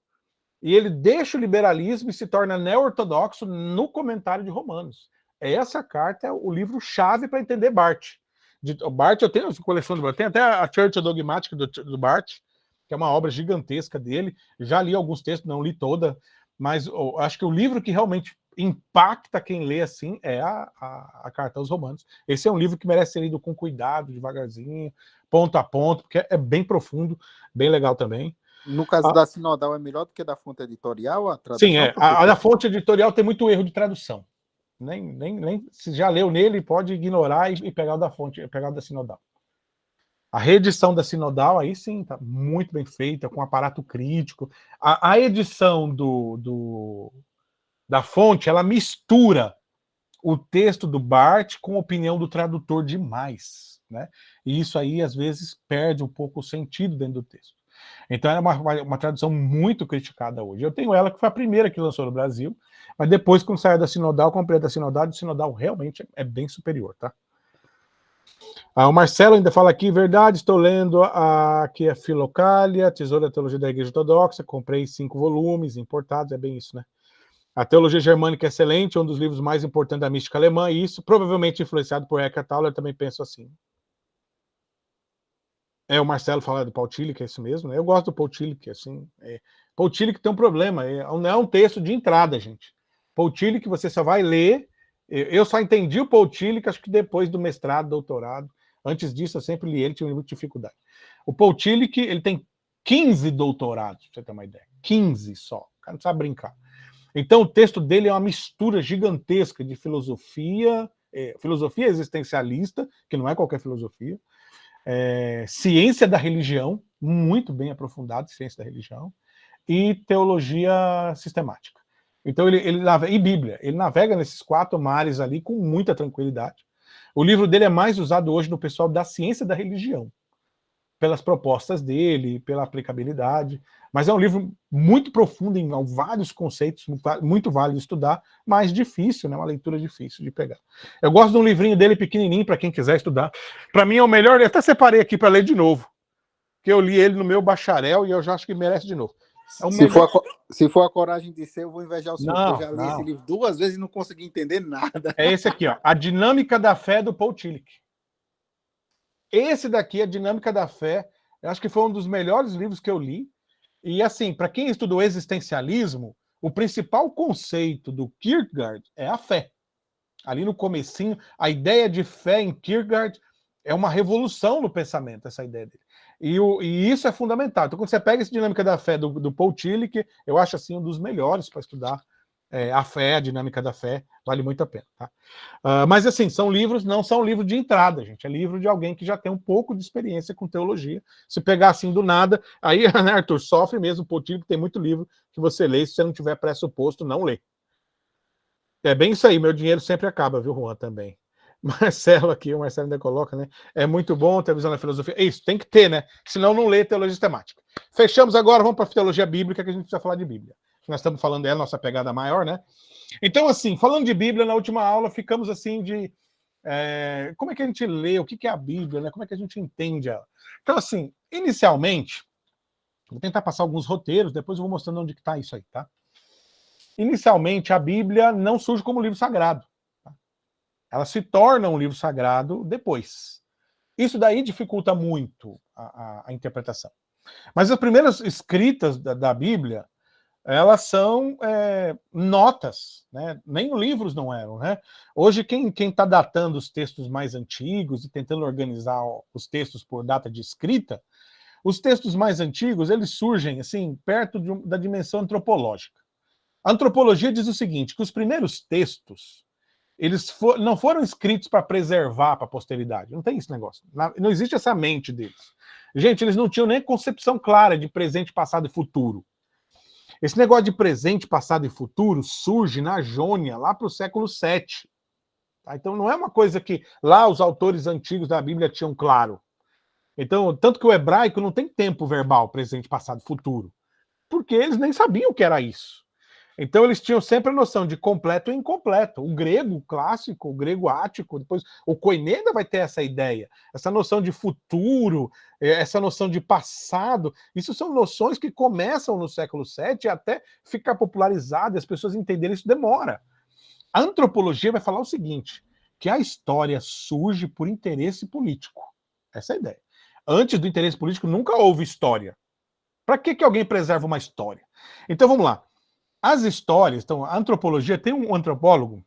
e ele deixa o liberalismo e se torna neo-ortodoxo no comentário de Romanos. Essa carta é o livro-chave para entender Barth. Barth, eu tenho a coleção do Barth, tem até a Church Dogmática do Barth, que é uma obra gigantesca dele. Já li alguns textos, não li toda, mas acho que o livro que realmente impacta quem lê assim é a Carta aos Romanos. Esse é um livro que merece ser lido com cuidado, devagarzinho, ponto a ponto, porque é bem profundo, bem legal também. No caso da Sinodal é melhor do que da fonte editorial? A tradução? Sim, a da fonte editorial tem muito erro de tradução. Nem se já leu nele, pode ignorar e pegar o da fonte, pegar o da Sinodal. A reedição da Sinodal, aí sim, está muito bem feita, com aparato crítico. A edição da fonte, ela mistura o texto do Barth com a opinião do tradutor demais, né? E isso aí, às vezes, perde um pouco o sentido dentro do texto. Então, é uma tradução muito criticada hoje. Eu tenho ela, que foi a primeira que lançou no Brasil, mas depois, quando saiu da Sinodal, comprei da Sinodal, e o Sinodal realmente é bem superior, tá? O Marcelo ainda fala aqui, verdade, estou lendo aqui a Filocália, Tesouro da Teologia da Igreja Ortodoxa, comprei 5 volumes importados, é bem isso, né? A Teologia Germânica é excelente, é um dos livros mais importantes da mística alemã, e isso provavelmente influenciado por Eckhart Tolle, eu também penso assim. O Marcelo fala do Paul Tillich, é isso mesmo, né? Eu gosto do Paul Tillich, assim. Paul Tillich tem um problema, não é um texto de entrada, gente. Paul Tillich você só vai ler, eu só entendi o Paul Tillich, acho que depois do mestrado, doutorado. Antes disso, eu sempre li ele, tive muita dificuldade. O Paul Tillich, ele tem 15 doutorados, pra você ter uma ideia. 15 só, o cara não sabe brincar. Então, o texto dele é uma mistura gigantesca de filosofia, filosofia existencialista, que não é qualquer filosofia, ciência da religião, muito bem aprofundado, ciência da religião, e teologia sistemática. Então e Bíblia, ele navega nesses 4 mares ali com muita tranquilidade. O livro dele é mais usado hoje no pessoal da ciência da religião, pelas propostas dele, pela aplicabilidade, mas é um livro muito profundo em vários conceitos, muito válido estudar, mas difícil, né? Uma leitura difícil de pegar. Eu gosto de um livrinho dele pequenininho, para quem quiser estudar. Para mim é o melhor, eu até separei aqui para ler de novo, porque eu li ele no meu bacharel e eu já acho que merece de novo. Se for a coragem de ser, eu vou invejar o senhor, não, porque eu já li esse livro 2 vezes e não consegui entender nada. É esse aqui, ó, A Dinâmica da Fé, do Paul Tillich. Esse daqui, A Dinâmica da Fé, eu acho que foi um dos melhores livros que eu li. E assim, para quem estudou existencialismo, o principal conceito do Kierkegaard é a fé. Ali no comecinho, a ideia de fé em Kierkegaard é uma revolução no pensamento, essa ideia dele. E isso é fundamental. Então, quando você pega essa Dinâmica da Fé do Paul Tillich, eu acho assim um dos melhores para estudar a fé, a dinâmica da fé, vale muito a pena. Tá? Mas assim, são livros, não são livros de entrada, gente. É livro de alguém que já tem um pouco de experiência com teologia. Se pegar assim do nada, aí, né, Arthur, sofre mesmo o Paul Tillich, tem muito livro que você lê, se você não tiver pressuposto, não lê. É bem isso aí, meu dinheiro sempre acaba, viu, Juan, também. Marcelo aqui, o Marcelo ainda coloca, né? É muito bom ter visão da filosofia. É isso, tem que ter, né? Senão não lê teologia sistemática. Fechamos agora, vamos para a teologia bíblica, que a gente precisa falar de Bíblia. Nós estamos falando dela, nossa pegada maior, né? Então, assim, falando de Bíblia, na última aula ficamos assim de... como é que a gente lê, o que é a Bíblia, né? Como é que a gente entende ela? Então, assim, inicialmente, vou tentar passar alguns roteiros, depois eu vou mostrando onde está isso aí, tá? Inicialmente, a Bíblia não surge como livro sagrado. Tá? Ela se torna um livro sagrado depois. Isso daí dificulta muito a interpretação. Mas as primeiras escritas da Bíblia, elas são notas, né? Nem livros não eram, né? Hoje, quem está datando os textos mais antigos e tentando organizar os textos por data de escrita, os textos mais antigos, eles surgem, assim, perto da dimensão antropológica. A antropologia diz o seguinte, que os primeiros textos, eles não foram escritos para preservar para a posteridade. Não tem esse negócio. Não existe essa mente deles. Gente, eles não tinham nem concepção clara de presente, passado e futuro. Esse negócio de presente, passado e futuro surge na Jônia, lá para o século VII. Tá? Então não é uma coisa que lá os autores antigos da Bíblia tinham claro. Então, tanto que o hebraico não tem tempo verbal, presente, passado e futuro. Porque eles nem sabiam o que era isso. Então eles tinham sempre a noção de completo e incompleto. O grego clássico, o grego ático, depois o koiné ainda vai ter essa ideia, essa noção de futuro, essa noção de passado. Isso são noções que começam no século VII e até ficar popularizado, as pessoas entenderem isso demora. A antropologia vai falar o seguinte, que a história surge por interesse político. Essa é a ideia. Antes do interesse político nunca houve história. Para que alguém preserva uma história? Então vamos lá. As histórias, então, a antropologia tem um antropólogo,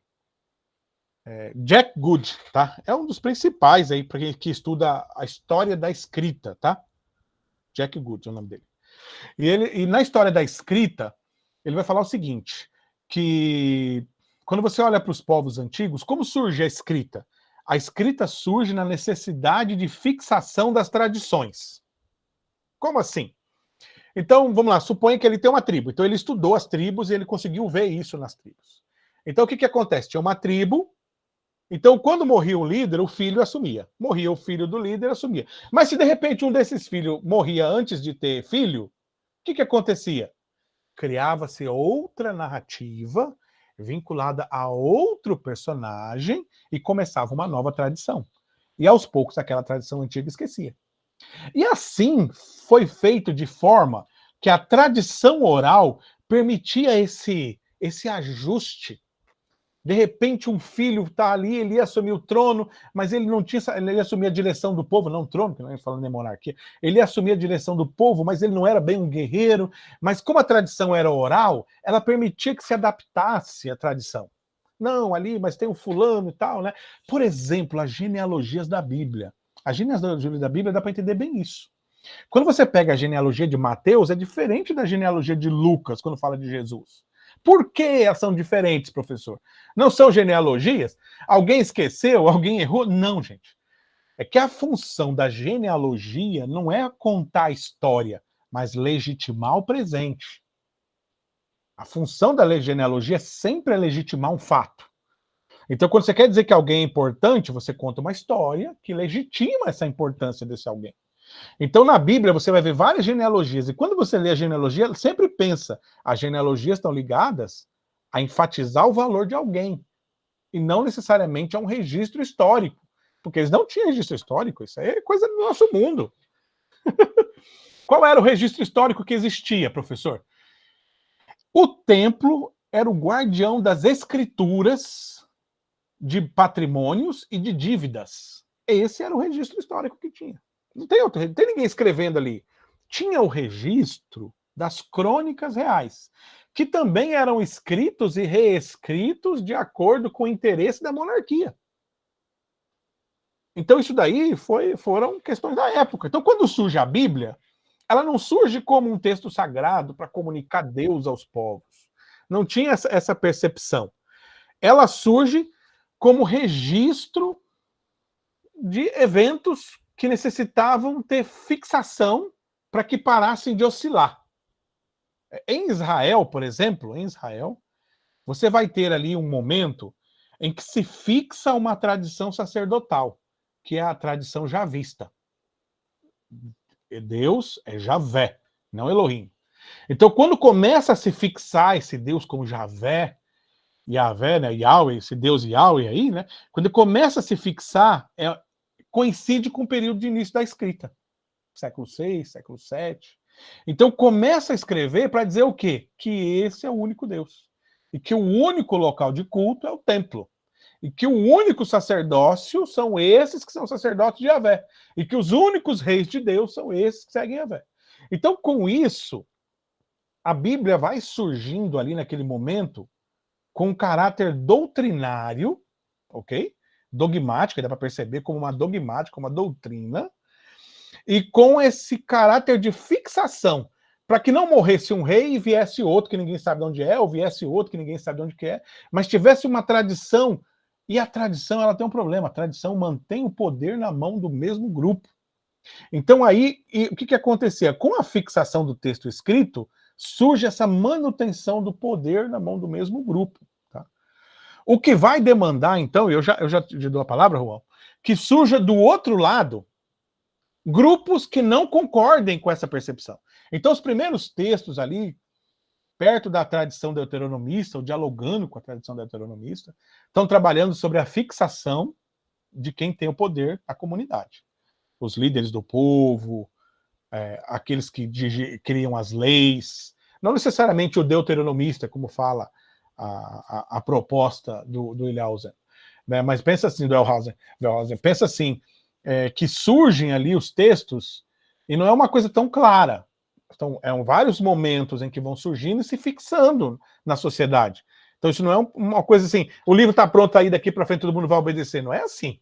Jack Good, tá? É um dos principais aí para quem que estuda a história da escrita, tá? Jack Good é o nome dele. E na história da escrita, ele vai falar o seguinte, que quando você olha para os povos antigos, como surge a escrita? A escrita surge na necessidade de fixação das tradições. Como assim? Então, vamos lá, suponha que ele tem uma tribo. Então, ele estudou as tribos e ele conseguiu ver isso nas tribos. Então, o que acontece? Tinha uma tribo, então, quando morria o líder, o filho assumia. Morria o filho do líder, assumia. Mas se, de repente, um desses filhos morria antes de ter filho, o que acontecia? Criava-se outra narrativa vinculada a outro personagem e começava uma nova tradição. E, aos poucos, aquela tradição antiga esquecia. E assim foi feito de forma que a tradição oral permitia esse ajuste. De repente um filho está ali, ele ia assumir o trono, mas ele não tinha, ele ia assumir a direção do povo, não o trono, que não ia falando em monarquia, ele ia assumir a direção do povo, mas ele não era bem um guerreiro, mas como a tradição era oral, ela permitia que se adaptasse à tradição. Não, ali, mas tem um fulano e tal, né? Por exemplo, as genealogias da Bíblia. A genealogia da Bíblia dá para entender bem isso. Quando você pega a genealogia de Mateus, é diferente da genealogia de Lucas, quando fala de Jesus. Por que elas são diferentes, professor? Não são genealogias? Alguém esqueceu? Alguém errou? Não, gente. É que a função da genealogia não é contar a história, mas legitimar o presente. A função da lei de genealogia sempre é legitimar um fato. Então, quando você quer dizer que alguém é importante, você conta uma história que legitima essa importância desse alguém. Então, na Bíblia, você vai ver várias genealogias, e quando você lê a genealogia, sempre pensa, as genealogias estão ligadas a enfatizar o valor de alguém, e não necessariamente a um registro histórico, porque eles não tinham registro histórico, isso aí é coisa do nosso mundo. Qual era o registro histórico que existia, professor? O templo era o guardião das escrituras de patrimônios e de dívidas. Esse era o registro histórico que tinha. Não tem outro, não tem ninguém escrevendo ali. Tinha o registro das crônicas reais, que também eram escritos e reescritos de acordo com o interesse da monarquia. Então isso daí foram questões da época. Então quando surge a Bíblia, ela não surge como um texto sagrado para comunicar Deus aos povos. Não tinha essa percepção. Ela surge como registro de eventos que necessitavam ter fixação para que parassem de oscilar. Em Israel, por exemplo, você vai ter ali um momento em que se fixa uma tradição sacerdotal, que é a tradição javista. Deus é Javé, não Elohim. Então, quando começa a se fixar esse Deus como Javé, Yahvé, né, Yahweh, esse Deus Yahweh aí, né, quando começa a se fixar, coincide com o período de início da escrita. Século VI, século VII. Então começa a escrever para dizer o quê? Que esse é o único Deus. E que o único local de culto é o templo. E que o único sacerdócio são esses que são sacerdotes de Yahvé. E que os únicos reis de Deus são esses que seguem Yahvé. Então, com isso, a Bíblia vai surgindo ali naquele momento com um caráter doutrinário, ok? Dogmática, dá para perceber como uma dogmática, uma doutrina, e com esse caráter de fixação, para que não morresse um rei e viesse outro que ninguém sabe de onde é, ou viesse outro que ninguém sabe de onde que é, mas tivesse uma tradição, e a tradição ela tem um problema, a tradição mantém o poder na mão do mesmo grupo. Então aí, o que acontecia? Com a fixação do texto escrito, surge essa manutenção do poder na mão do mesmo grupo. Tá? O que vai demandar, então, eu já te dou a palavra, Juan, que surja do outro lado grupos que não concordem com essa percepção. Então, os primeiros textos ali, perto da tradição deuteronomista, ou dialogando com a tradição deuteronomista, estão trabalhando sobre a fixação de quem tem o poder, a comunidade. Os líderes do povo, aqueles que criam as leis, não necessariamente o deuteronomista, como fala a proposta do Wellhausen, né? Mas pensa assim, do Wellhausen, pensa assim, que surgem ali os textos, e não é uma coisa tão clara. Então, vários momentos em que vão surgindo e se fixando na sociedade. Então, isso não é uma coisa assim, o livro está pronto aí, daqui para frente todo mundo vai obedecer. Não é assim.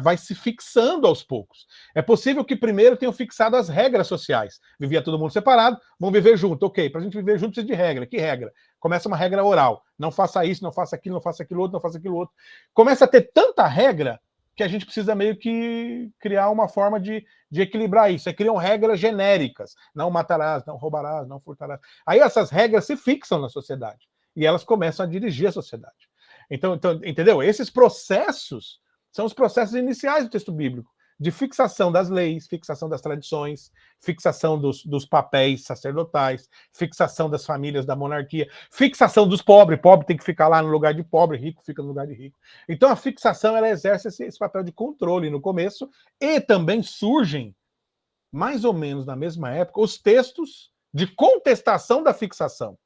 Vai se fixando aos poucos. É possível que primeiro tenham fixado as regras sociais. Vivia todo mundo separado, vão viver junto. Ok, para a gente viver junto precisa de regra. Que regra? Começa uma regra oral. Não faça isso, não faça aquilo, não faça aquilo outro, não faça aquilo outro. Começa a ter tanta regra que a gente precisa meio que criar uma forma de equilibrar isso. Aí criam regras genéricas. Não matarás, não roubarás, não furtarás. Aí essas regras se fixam na sociedade. E elas começam a dirigir a sociedade. Então entendeu? Esses processos são os processos iniciais do texto bíblico, de fixação das leis, fixação das tradições, fixação dos papéis sacerdotais, fixação das famílias da monarquia, fixação dos pobres. Pobre tem que ficar lá no lugar de pobre, rico fica no lugar de rico. Então a fixação ela exerce esse papel de controle no começo, e também surgem, mais ou menos na mesma época, os textos de contestação da fixação,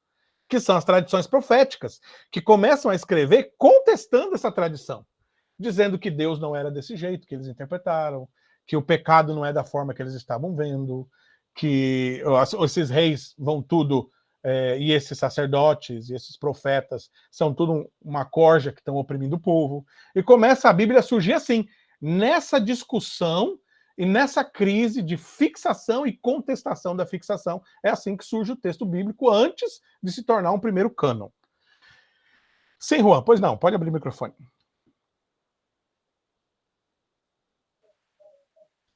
que são as tradições proféticas, que começam a escrever contestando essa tradição, dizendo que Deus não era desse jeito que eles interpretaram, que o pecado não é da forma que eles estavam vendo, que esses reis vão tudo, e esses sacerdotes, e esses profetas, são tudo uma corja que estão oprimindo o povo. E começa a Bíblia a surgir assim, nessa discussão e nessa crise de fixação e contestação da fixação. É assim que surge o texto bíblico, antes de se tornar um primeiro cânon. Sim, Juan, pois não, pode abrir o microfone.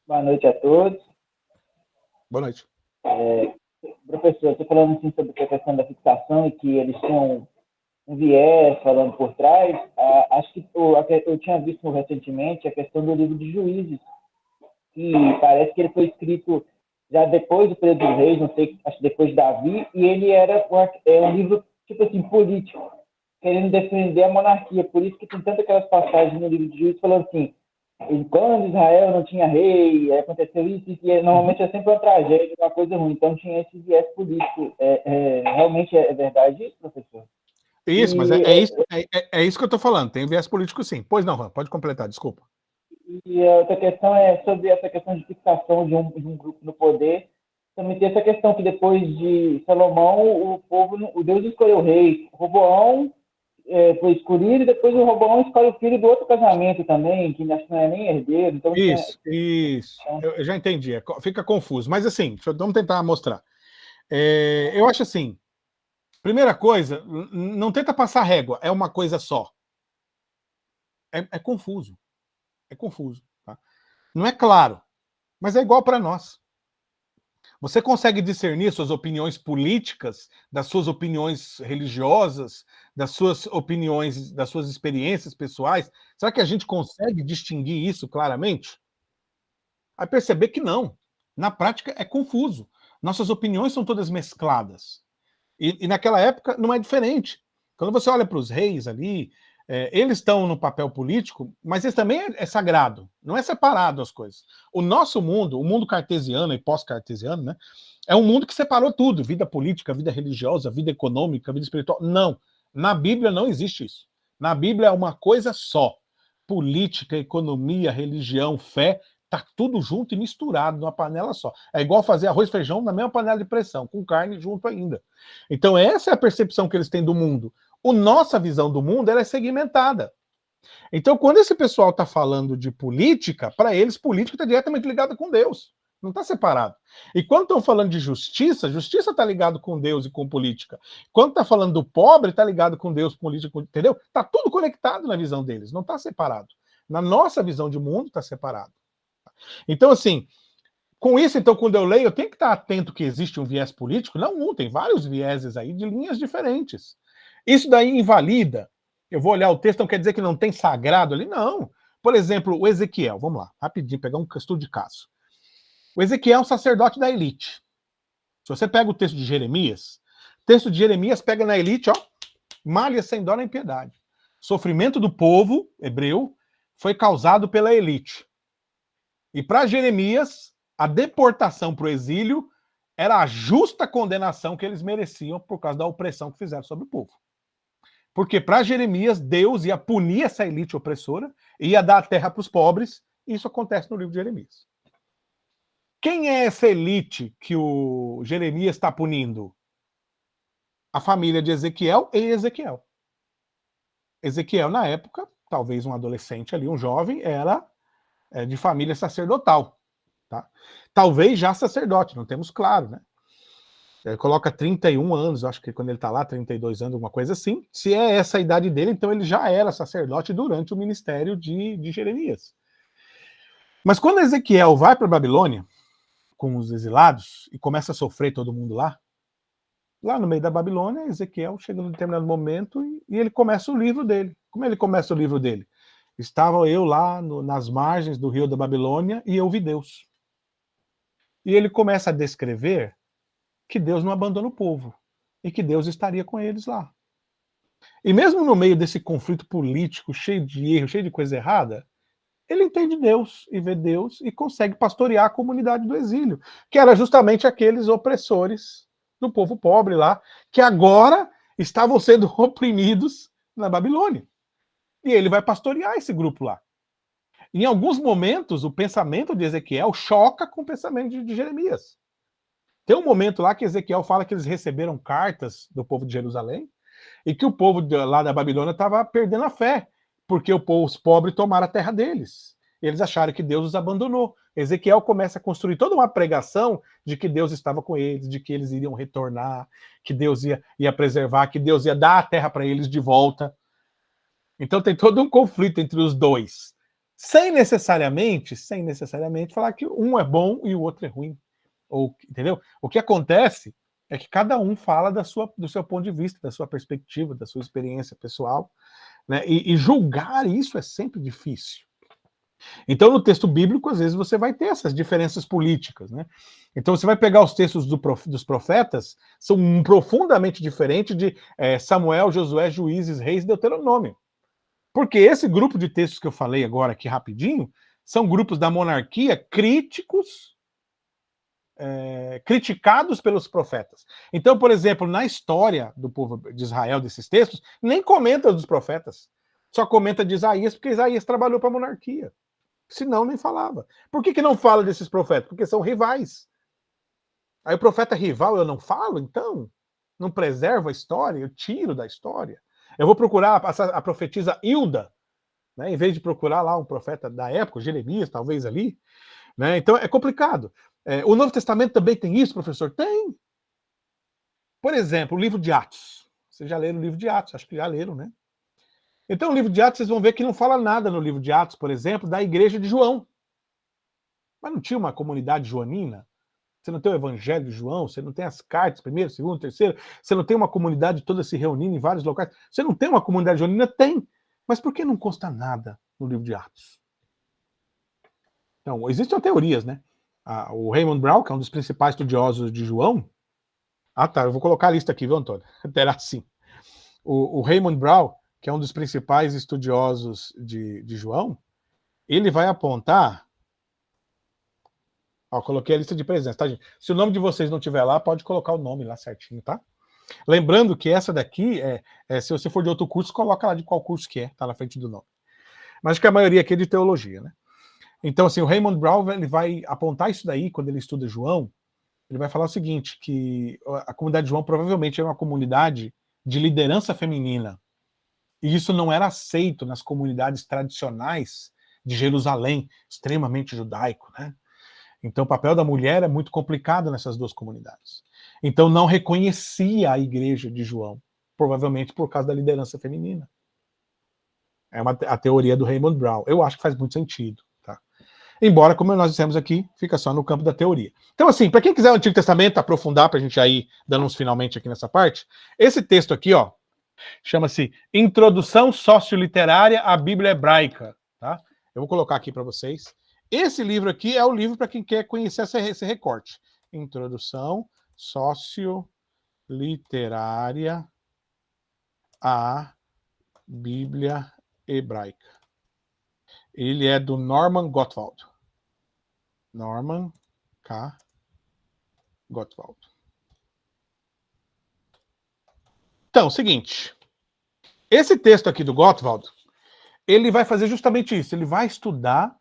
Boa noite a todos. Boa noite. Professor, estou falando assim sobre a questão da fixação e que eles tinham um viés falando por trás. Acho que eu tinha visto recentemente a questão do livro de Juízes, que parece que ele foi escrito já depois do período dos reis, não sei, acho que depois de Davi, e ele era um livro, tipo assim, político, querendo defender a monarquia. Por isso que tem tantas aquelas passagens no livro de Juízes falando assim, quando Israel não tinha rei, aconteceu isso, e normalmente é sempre uma tragédia, uma coisa ruim. Então tinha esse viés político. Realmente é verdade isso, professor? Isso, mas é isso que eu estou falando. Tem viés político, sim. Pois não, Juan, pode completar, desculpa. E a outra questão é sobre essa questão de fixação de um grupo no poder. Também tem essa questão que depois de Salomão, o Deus escolheu o rei. Roboão foi escolhido, e depois o Roboão escolhe o filho do outro casamento também, que acho que não é nem herdeiro. Então, isso. Eu já entendi. Fica confuso. Mas assim, vamos tentar mostrar. Eu acho assim, primeira coisa, não tenta passar régua, é uma coisa só. É confuso. É confuso. Tá? Não é claro, mas é igual para nós. Você consegue discernir suas opiniões políticas das suas opiniões religiosas, das suas opiniões, das suas experiências pessoais? Será que a gente consegue distinguir isso claramente? Vai perceber que não. Na prática é confuso. Nossas opiniões são todas mescladas. E naquela época não é diferente. Quando você olha para os reis ali, eles estão no papel político, mas eles também é sagrado, não é separado as coisas. O nosso mundo, o mundo cartesiano e pós-cartesiano, né, é um mundo que separou tudo, vida política, vida religiosa, vida econômica, vida espiritual. Não, na Bíblia não existe isso. Na Bíblia é uma coisa só. Política, economia, religião, fé, tá tudo junto e misturado numa panela só. É igual fazer arroz e feijão na mesma panela de pressão, com carne junto ainda. Então essa é a percepção que eles têm do mundo. A nossa visão do mundo ela é segmentada. Então, quando esse pessoal está falando de política, para eles, política está diretamente ligada com Deus. Não está separado. E quando estão falando de justiça, justiça está ligado com Deus e com política. Quando está falando do pobre, está ligado com Deus, política, entendeu? Está tudo conectado na visão deles, não está separado. Na nossa visão de mundo, está separado. Então, assim, com isso, então, quando eu leio, eu tenho que estar atento que existe um viés político. Não um, tem vários vieses aí de linhas diferentes. Isso daí invalida. Eu vou olhar o texto, não quer dizer que não tem sagrado ali? Não. Por exemplo, o Ezequiel, vamos lá, rapidinho, pegar um estudo de caso. O Ezequiel é um sacerdote da elite. Se você pega o texto de Jeremias pega na elite, ó, malha sem dó nem piedade. Sofrimento do povo hebreu foi causado pela elite. E para Jeremias, a deportação para o exílio era a justa condenação que eles mereciam por causa da opressão que fizeram sobre o povo. Porque para Jeremias, Deus ia punir essa elite opressora, ia dar a terra para os pobres, e isso acontece no livro de Jeremias. Quem é essa elite que o Jeremias está punindo? A família de Ezequiel e Ezequiel. Ezequiel, na época, talvez um adolescente ali, um jovem, era de família sacerdotal. Tá? Talvez já sacerdote, não temos claro, né? Ele coloca 31 anos, acho que quando ele está lá, 32 anos, alguma coisa assim. Se é essa a idade dele, então ele já era sacerdote durante o ministério de Jeremias. Mas quando Ezequiel vai para a Babilônia, com os exilados, e começa a sofrer todo mundo lá no meio da Babilônia, Ezequiel chega num determinado momento e ele começa o livro dele. Como ele começa o livro dele? Estava eu lá nas margens do rio da Babilônia e eu vi Deus. E ele começa a descrever que Deus não abandona o povo e que Deus estaria com eles lá. E mesmo no meio desse conflito político, cheio de erro, cheio de coisa errada, ele entende Deus e vê Deus e consegue pastorear a comunidade do exílio, que era justamente aqueles opressores do povo pobre lá, que agora estavam sendo oprimidos na Babilônia. E ele vai pastorear esse grupo lá. Em alguns momentos, o pensamento de Ezequiel choca com o pensamento de Jeremias. Tem um momento lá que Ezequiel fala que eles receberam cartas do povo de Jerusalém e que o povo lá da Babilônia estava perdendo a fé, porque os pobres tomaram a terra deles. Eles acharam que Deus os abandonou. Ezequiel começa a construir toda uma pregação de que Deus estava com eles, de que eles iriam retornar, que Deus ia preservar, que Deus ia dar a terra para eles de volta. Então tem todo um conflito entre os dois, sem necessariamente falar que um é bom e o outro é ruim. ou, entendeu? O que acontece é que cada um fala do seu ponto de vista, da sua perspectiva, da sua experiência pessoal, né? E julgar isso é sempre difícil. Então, no texto bíblico, às vezes, você vai ter essas diferenças políticas, né? Então, você vai pegar os textos dos profetas, são profundamente diferentes de Samuel, Josué, Juízes, Reis e Deuteronômio. Porque esse grupo de textos que eu falei agora aqui rapidinho, são grupos da monarquia críticos, criticados pelos profetas. Então, por exemplo, na história do povo de Israel, desses textos, nem comenta dos profetas. Só comenta de Isaías, porque Isaías trabalhou para a monarquia. Senão, nem falava. Por que não fala desses profetas? Porque são rivais. Aí o profeta rival eu não falo, então? Não preservo a história? Eu tiro da história? Eu vou procurar a profetisa Hilda, né, em vez de procurar lá um profeta da época, Jeremias, talvez ali. Né? Então é complicado. O Novo Testamento também tem isso, professor? Tem. Por exemplo, o livro de Atos. Vocês já leram o livro de Atos? Acho que já leram, né? Então, o livro de Atos, vocês vão ver que não fala nada no livro de Atos, por exemplo, da igreja de João. Mas não tinha uma comunidade joanina? Você não tem o Evangelho de João, você não tem as cartas, primeiro, segundo, terceiro, você não tem uma comunidade toda se reunindo em vários locais. Você não tem uma comunidade joanina? Tem. Mas por que não consta nada no livro de Atos? Então, existem teorias, né? O Raymond Brown, que é um dos principais estudiosos de João. Tá, eu vou colocar a lista aqui, viu, Antônio? Terá sim. O Raymond Brown, que é um dos principais estudiosos de João, ele vai apontar. Ó, coloquei a lista de presença, tá, gente? Se o nome de vocês não tiver lá, pode colocar o nome lá certinho, tá? Lembrando que essa daqui, se você for de outro curso, coloca lá de qual curso que tá na frente do nome. Mas acho que a maioria aqui é de teologia, né? Então, assim, o Raymond Brown, ele vai apontar isso daí, quando ele estuda João, ele vai falar o seguinte, que a comunidade de João provavelmente era uma comunidade de liderança feminina. E isso não era aceito nas comunidades tradicionais de Jerusalém, extremamente judaico, né? Então, o papel da mulher é muito complicado nessas duas comunidades. Então, não reconhecia a igreja de João, provavelmente por causa da liderança feminina. É a teoria do Raymond Brown. Eu acho que faz muito sentido. Tá? Embora, como nós dissemos aqui, fica só no campo da teoria. Então, assim, para quem quiser o Antigo Testamento, aprofundar, para a gente aí dando uns finalmente aqui nessa parte, esse texto aqui, ó, chama-se Introdução Socioliterária à Bíblia Hebraica. Tá? Eu vou colocar aqui para vocês. Esse livro aqui é o livro para quem quer conhecer esse recorte. Introdução Socioliterária à Bíblia Hebraica. Ele é do Norman Gottwald. Norman K. Gottwald. Então, seguinte. Esse texto aqui do Gottwald, ele vai fazer justamente isso. Ele vai estudar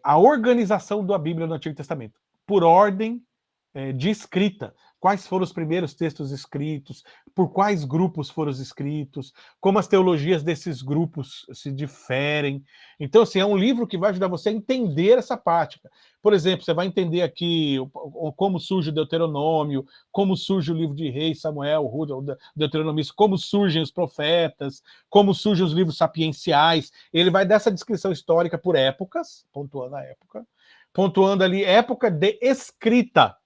a organização da Bíblia no Antigo Testamento, por ordem de escrita. Quais foram os primeiros textos escritos, por quais grupos foram escritos, como as teologias desses grupos se diferem. Então, assim, é um livro que vai ajudar você a entender essa prática. Por exemplo, você vai entender aqui como surge o Deuteronômio, como surge o livro de Reis, Samuel, Ruth, Deuteronomista, como surgem os profetas, como surgem os livros sapienciais. Ele vai dar essa descrição histórica por épocas, pontuando a época, pontuando ali época de escrita,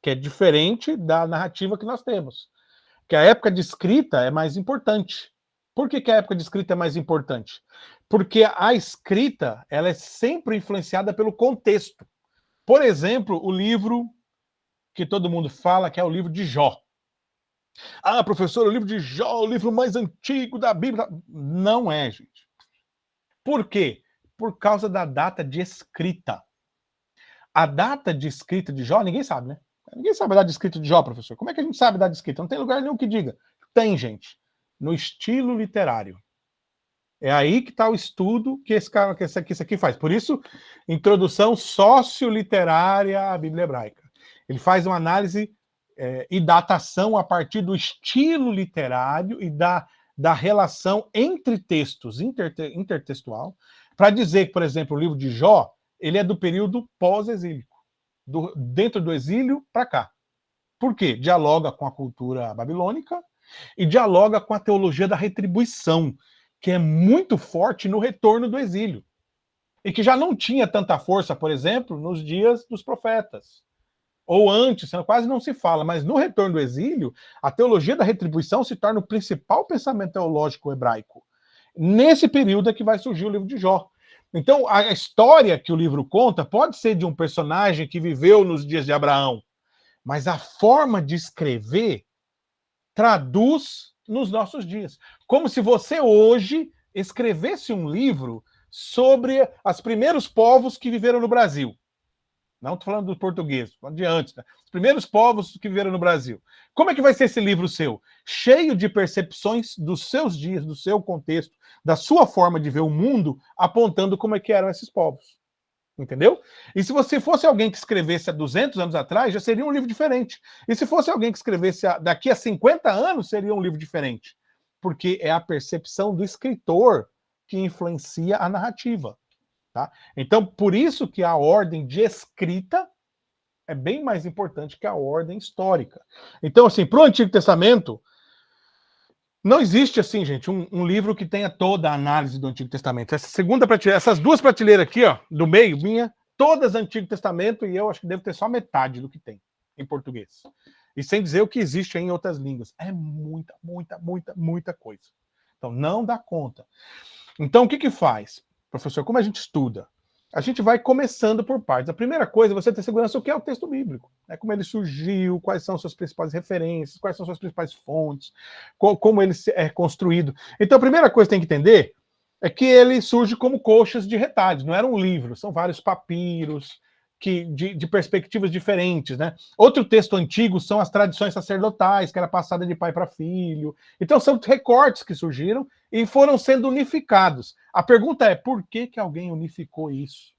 que é diferente da narrativa que nós temos. Que a época de escrita é mais importante. Por que a época de escrita é mais importante? Porque a escrita ela é sempre influenciada pelo contexto. Por exemplo, o livro que todo mundo fala, que é o livro de Jó. Ah, professor, o livro de Jó, o livro mais antigo da Bíblia. Não é, gente. Por quê? Por causa da data de escrita. A data de escrita de Jó, ninguém sabe, né? Ninguém sabe a data de escrita de Jó, professor. Como é que a gente sabe a data de escrita? Não tem lugar nenhum que diga. Tem, gente. No estilo literário. É aí que está o estudo que esse aqui faz. Por isso, introdução socioliterária à Bíblia Hebraica. Ele faz uma análise e datação a partir do estilo literário e da relação entre textos, intertextual, para dizer que, por exemplo, o livro de Jó, ele é do período pós-exílico. Dentro do exílio para cá. Por quê? Dialoga com a cultura babilônica e dialoga com a teologia da retribuição, que é muito forte no retorno do exílio. E que já não tinha tanta força, por exemplo, nos dias dos profetas. ou antes, quase não se fala, mas no Retorno do Exílio, a teologia da retribuição se torna o principal pensamento teológico hebraico. Nesse período é que vai surgir o livro de Jó. Então, a história que o livro conta pode ser de um personagem que viveu nos dias de Abraão, mas a forma de escrever traduz nos nossos dias. Como se você hoje escrevesse um livro sobre os primeiros povos que viveram no Brasil. Não estou falando do português, estou falando de antes. Né? Os primeiros povos que viveram no Brasil. Como é que vai ser esse livro seu? Cheio de percepções dos seus dias, do seu contexto, da sua forma de ver o mundo, apontando como é que eram esses povos. Entendeu? E se você fosse alguém que escrevesse há 200 anos atrás, já seria um livro diferente. E se fosse alguém que escrevesse daqui a 50 anos, seria um livro diferente. Porque é a percepção do escritor que influencia a narrativa. Tá? Então, por isso que a ordem de escrita é bem mais importante que a ordem histórica. Então, assim, para o Antigo Testamento, não existe, assim, gente, um livro que tenha toda a análise do Antigo Testamento. Essa segunda prateleira, essas duas prateleiras aqui, ó, do meio, minha, todas Antigo Testamento, e eu acho que devo ter só metade do que tem em português. E sem dizer o que existe em outras línguas. É muita, muita, muita, muita coisa. Então, não dá conta. Então, o que faz? Professor, como a gente estuda? A gente vai começando por partes. A primeira coisa é você ter segurança do que é o texto bíblico. Né? Como ele surgiu, quais são suas principais referências, quais são suas principais fontes, como ele é construído. Então, a primeira coisa que tem que entender é que ele surge como colchas de retalhos. Não era um livro, são vários papiros de perspectivas diferentes. Né? Outro texto antigo são as tradições sacerdotais, que era passada de pai para filho. Então, são recortes que surgiram e foram sendo unificados. A pergunta é, por que alguém unificou isso?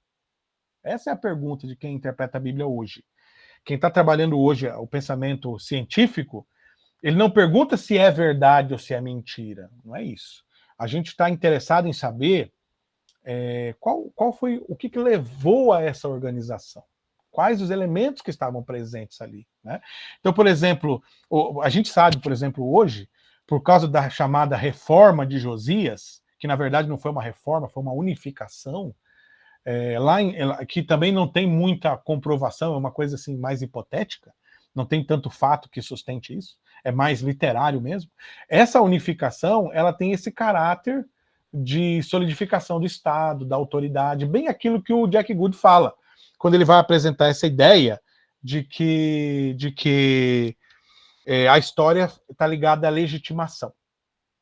Essa é a pergunta de quem interpreta a Bíblia hoje. Quem está trabalhando hoje o pensamento científico, ele não pergunta se é verdade ou se é mentira. Não é isso. A gente está interessado em saber qual foi o que levou a essa organização. Quais os elementos que estavam presentes ali. Né? Então, por exemplo, a gente sabe, por exemplo, hoje, por causa da chamada reforma de Josias, que na verdade não foi uma reforma, foi uma unificação, que também não tem muita comprovação, é uma coisa assim mais hipotética, não tem tanto fato que sustente isso, é mais literário mesmo. Essa unificação, ela tem esse caráter de solidificação do Estado, da autoridade, bem aquilo que o Jack Good fala, quando ele vai apresentar essa ideia de que a história está ligada à legitimação.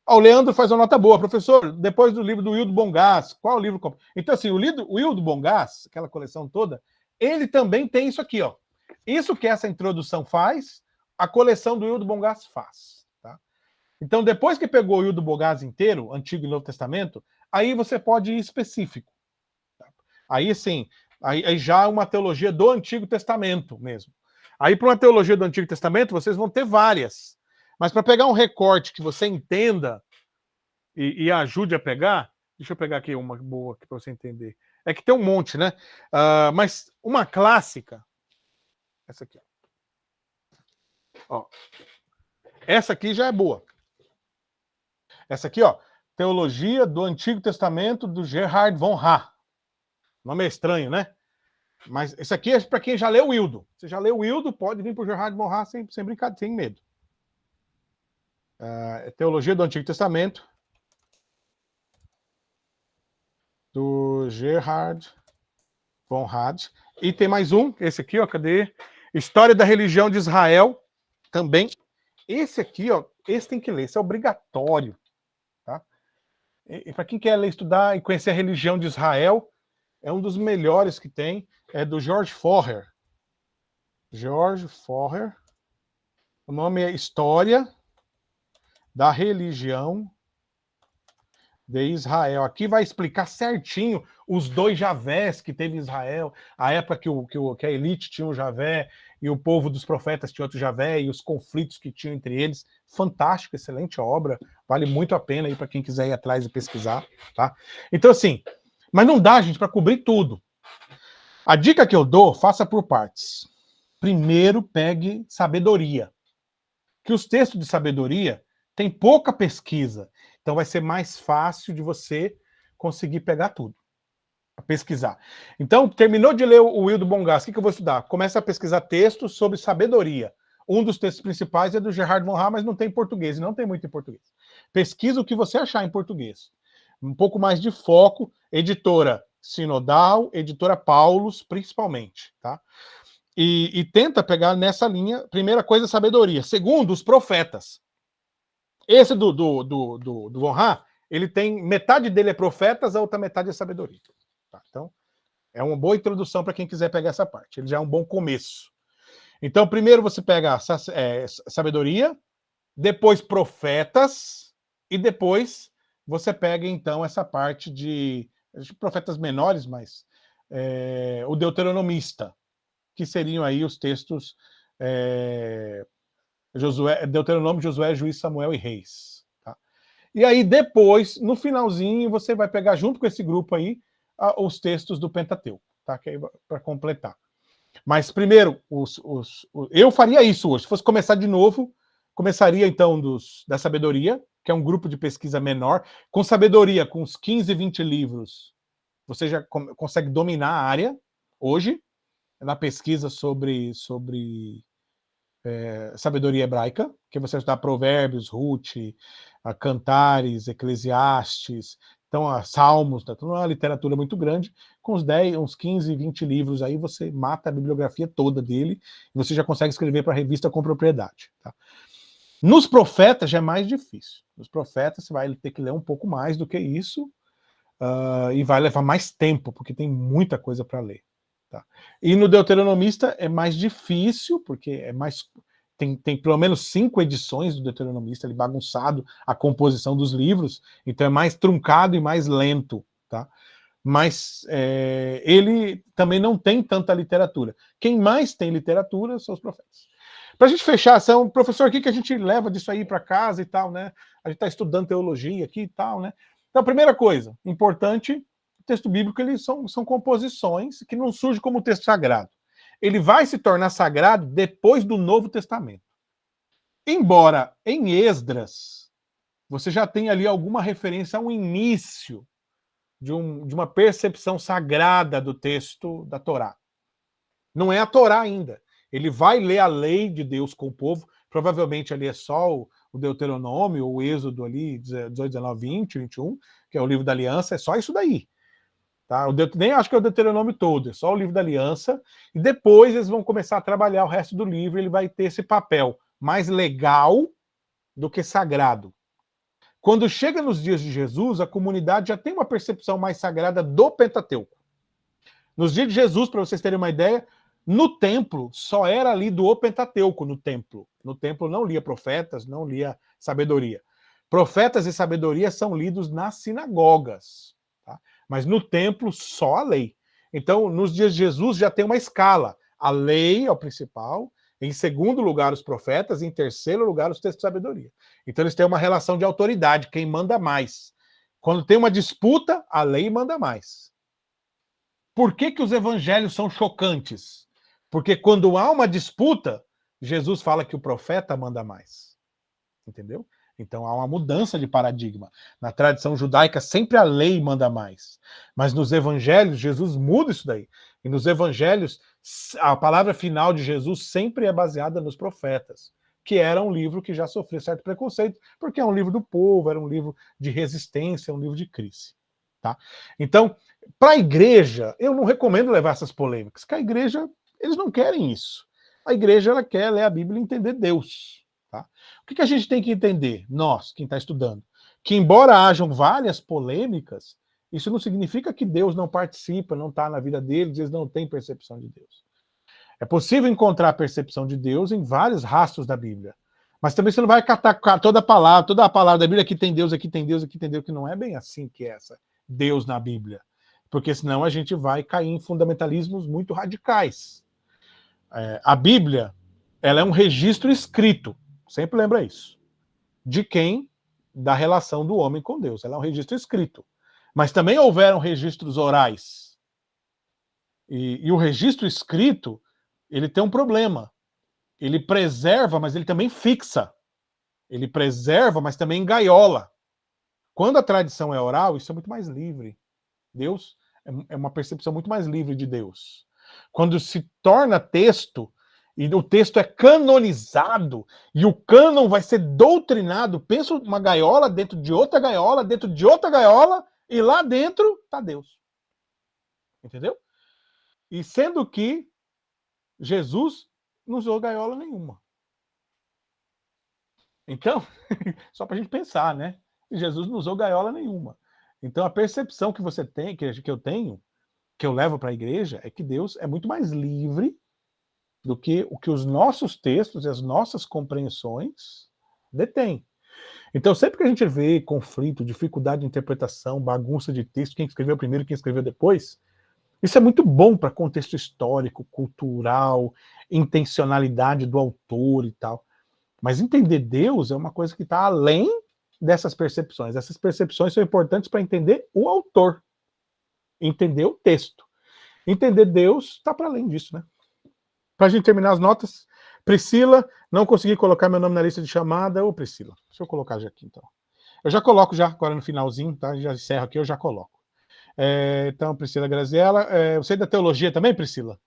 O Leandro faz uma nota boa. Professor, depois do livro do Wildo Bongás, qual livro? Então, assim, o Wildo Bongás, aquela coleção toda, ele também tem isso aqui, ó. Isso que essa introdução faz, a coleção do Wildo Bongás faz. Tá? Então, depois que pegou o Wildo Bongás inteiro, Antigo e Novo Testamento, aí você pode ir específico. Tá? Aí, sim, aí já é uma teologia do Antigo Testamento mesmo. Aí, para uma teologia do Antigo Testamento, vocês vão ter várias. Mas para pegar um recorte que você entenda e ajude a pegar, deixa eu pegar aqui uma boa para você entender. É que tem um monte, né? Mas uma clássica, essa aqui. Ó. Essa aqui já é boa. Essa aqui, ó, Teologia do Antigo Testamento do Gerhard von Rah. O nome é estranho, né? Mas esse aqui é para quem já leu o Wildo. Você já leu o Wildo, pode vir para o Gerhard von Rah sem brincadeira, sem medo. Teologia do Antigo Testamento do Gerhard von Rah. E tem mais um, esse aqui, ó, cadê? História da Religião de Israel, também. Esse aqui, ó, esse tem que ler, esse é obrigatório. Tá? E para quem quer ler, estudar e conhecer a religião de Israel, é um dos melhores que tem, é do George Forer. George Forer. O nome é História da Religião de Israel. Aqui vai explicar certinho os dois Javés que teve em Israel, a época que a elite tinha um Javé e o povo dos profetas tinha outro Javé e os conflitos que tinham entre eles. Fantástico, excelente obra, vale muito a pena aí para quem quiser ir atrás e pesquisar, tá? Então assim, mas não dá, gente, para cobrir tudo. A dica que eu dou, faça por partes. Primeiro, pegue sabedoria. Que os textos de sabedoria têm pouca pesquisa, então vai ser mais fácil de você conseguir pegar tudo. a pesquisar. Então, terminou de ler o Will do Bongás, o que eu vou estudar? Começa a pesquisar textos sobre sabedoria. Um dos textos principais é do Gerhard von Rach, mas não tem em português, e não tem muito em português. Pesquisa o que você achar em português. Um pouco mais de foco, editora Sinodal, editora Paulus, principalmente, tá? E tenta pegar nessa linha, primeira coisa, sabedoria. Segundo, os profetas. Esse do Von Rach, ele tem, metade dele é profetas, a outra metade é sabedoria. Tá? Então, é uma boa introdução para quem quiser pegar essa parte. Ele já é um bom começo. Então, primeiro você pega sabedoria, depois profetas, e depois você pega, então, essa parte de profetas menores, mas o deuteronomista, que seriam aí os textos Deuteronômio, Josué, Juiz, Samuel e Reis. Tá? E aí depois, no finalzinho, você vai pegar junto com esse grupo aí os textos do Pentateuco, tá? Que aí para completar. Mas primeiro, eu faria isso hoje. Se fosse começar de novo, começaria então da sabedoria, que é um grupo de pesquisa menor. Com sabedoria, com uns 15, 20 livros, você já consegue dominar a área hoje, na pesquisa sobre sabedoria hebraica, que você estudar Provérbios, Ruth, Cantares, Eclesiastes, então Salmos, tá tudo uma literatura muito grande, com uns 15, 20 livros aí, você mata a bibliografia toda dele, e você já consegue escrever para a revista com propriedade. Tá? Nos profetas já é mais difícil. Nos profetas você vai ter que ler um pouco mais do que isso, e vai levar mais tempo, porque tem muita coisa para ler. Tá? E no Deuteronomista é mais difícil, porque é mais tem pelo menos 5 edições do Deuteronomista, ele bagunçado a composição dos livros, então é mais truncado e mais lento, tá? Mas ele também não tem tanta literatura. Quem mais tem literatura são os profetas. Para a gente fechar, professor, o que a gente leva disso aí para casa e tal, né? A gente está estudando teologia aqui e tal, né? Então, a primeira coisa, importante, o texto bíblico, eles são composições que não surgem como texto sagrado. Ele vai se tornar sagrado depois do Novo Testamento. Embora em Esdras você já tenha ali alguma referência ao início de uma percepção sagrada do texto da Torá. Não é a Torá ainda. Ele vai ler a lei de Deus com o povo, provavelmente ali é só o Deuteronômio, ou o Êxodo ali, 18, 19, 20, 21, que é o livro da aliança, é só isso daí. Tá? Nem acho que é o Deuteronômio todo, é só o livro da aliança, e depois eles vão começar a trabalhar o resto do livro, e ele vai ter esse papel mais legal do que sagrado. Quando chega nos dias de Jesus, a comunidade já tem uma percepção mais sagrada do Pentateuco. Nos dias de Jesus, para vocês terem uma ideia, no templo só era lido o Pentateuco no templo. No templo não lia profetas, não lia sabedoria. Profetas e sabedoria são lidos nas sinagogas. Tá? Mas no templo, só a lei. Então, nos dias de Jesus, já tem uma escala. A lei é o principal, em segundo lugar, os profetas, e em terceiro lugar, os textos de sabedoria. Então, eles têm uma relação de autoridade, quem manda mais. Quando tem uma disputa, a lei manda mais. Por que os evangelhos são chocantes? Porque quando há uma disputa, Jesus fala que o profeta manda mais. Entendeu? Então há uma mudança de paradigma. Na tradição judaica, sempre a lei manda mais. Mas nos evangelhos, Jesus muda isso daí. E nos evangelhos, a palavra final de Jesus sempre é baseada nos profetas, que era um livro que já sofreu certo preconceito, porque é um livro do povo, era um livro de resistência, um livro de crise. Tá? Então, para a igreja, eu não recomendo levar essas polêmicas, porque a igreja, eles não querem isso. A igreja, ela quer ler a Bíblia e entender Deus. Tá? O que a gente tem que entender, nós, quem está estudando? Que embora hajam várias polêmicas, isso não significa que Deus não participa, não está na vida deles, eles não têm percepção de Deus. É possível encontrar a percepção de Deus em vários rastros da Bíblia. Mas também você não vai catar toda a palavra da Bíblia, aqui tem Deus, aqui tem Deus, aqui tem Deus, que não é bem assim que é essa Deus na Bíblia. Porque senão a gente vai cair em fundamentalismos muito radicais. A Bíblia, ela é um registro escrito, sempre lembra isso, de quem? Da relação do homem com Deus. Ela é um registro escrito. Mas também houveram registros orais. E o registro escrito, ele tem um problema. Ele preserva, mas ele também fixa. Ele preserva, mas também engaiola. Quando a tradição é oral, isso é muito mais livre. Deus É uma percepção muito mais livre de Deus. Quando se torna texto, e o texto é canonizado, e o cânon vai ser doutrinado, pensa uma gaiola dentro de outra gaiola, dentro de outra gaiola, e lá dentro está Deus. Entendeu? E sendo que Jesus não usou gaiola nenhuma. Então, só para a gente pensar, né? Jesus não usou gaiola nenhuma. Então, a percepção que você tem, que eu tenho, que eu levo para a igreja, é que Deus é muito mais livre do que o que os nossos textos e as nossas compreensões detêm. Então, sempre que a gente vê conflito, dificuldade de interpretação, bagunça de texto, quem escreveu primeiro, quem escreveu depois, isso é muito bom para contexto histórico, cultural, intencionalidade do autor e tal. Mas entender Deus é uma coisa que está além dessas percepções. Essas percepções são importantes para entender o autor, entender o texto. Entender Deus está para além disso, né? Para a gente terminar as notas, Priscila, não consegui colocar meu nome na lista de chamada. Ô, Priscila, deixa eu colocar já aqui, então. Eu já coloco já, agora no finalzinho, tá? Já encerro aqui, eu já coloco. Então, Priscila Graziella, você é da teologia também, Priscila?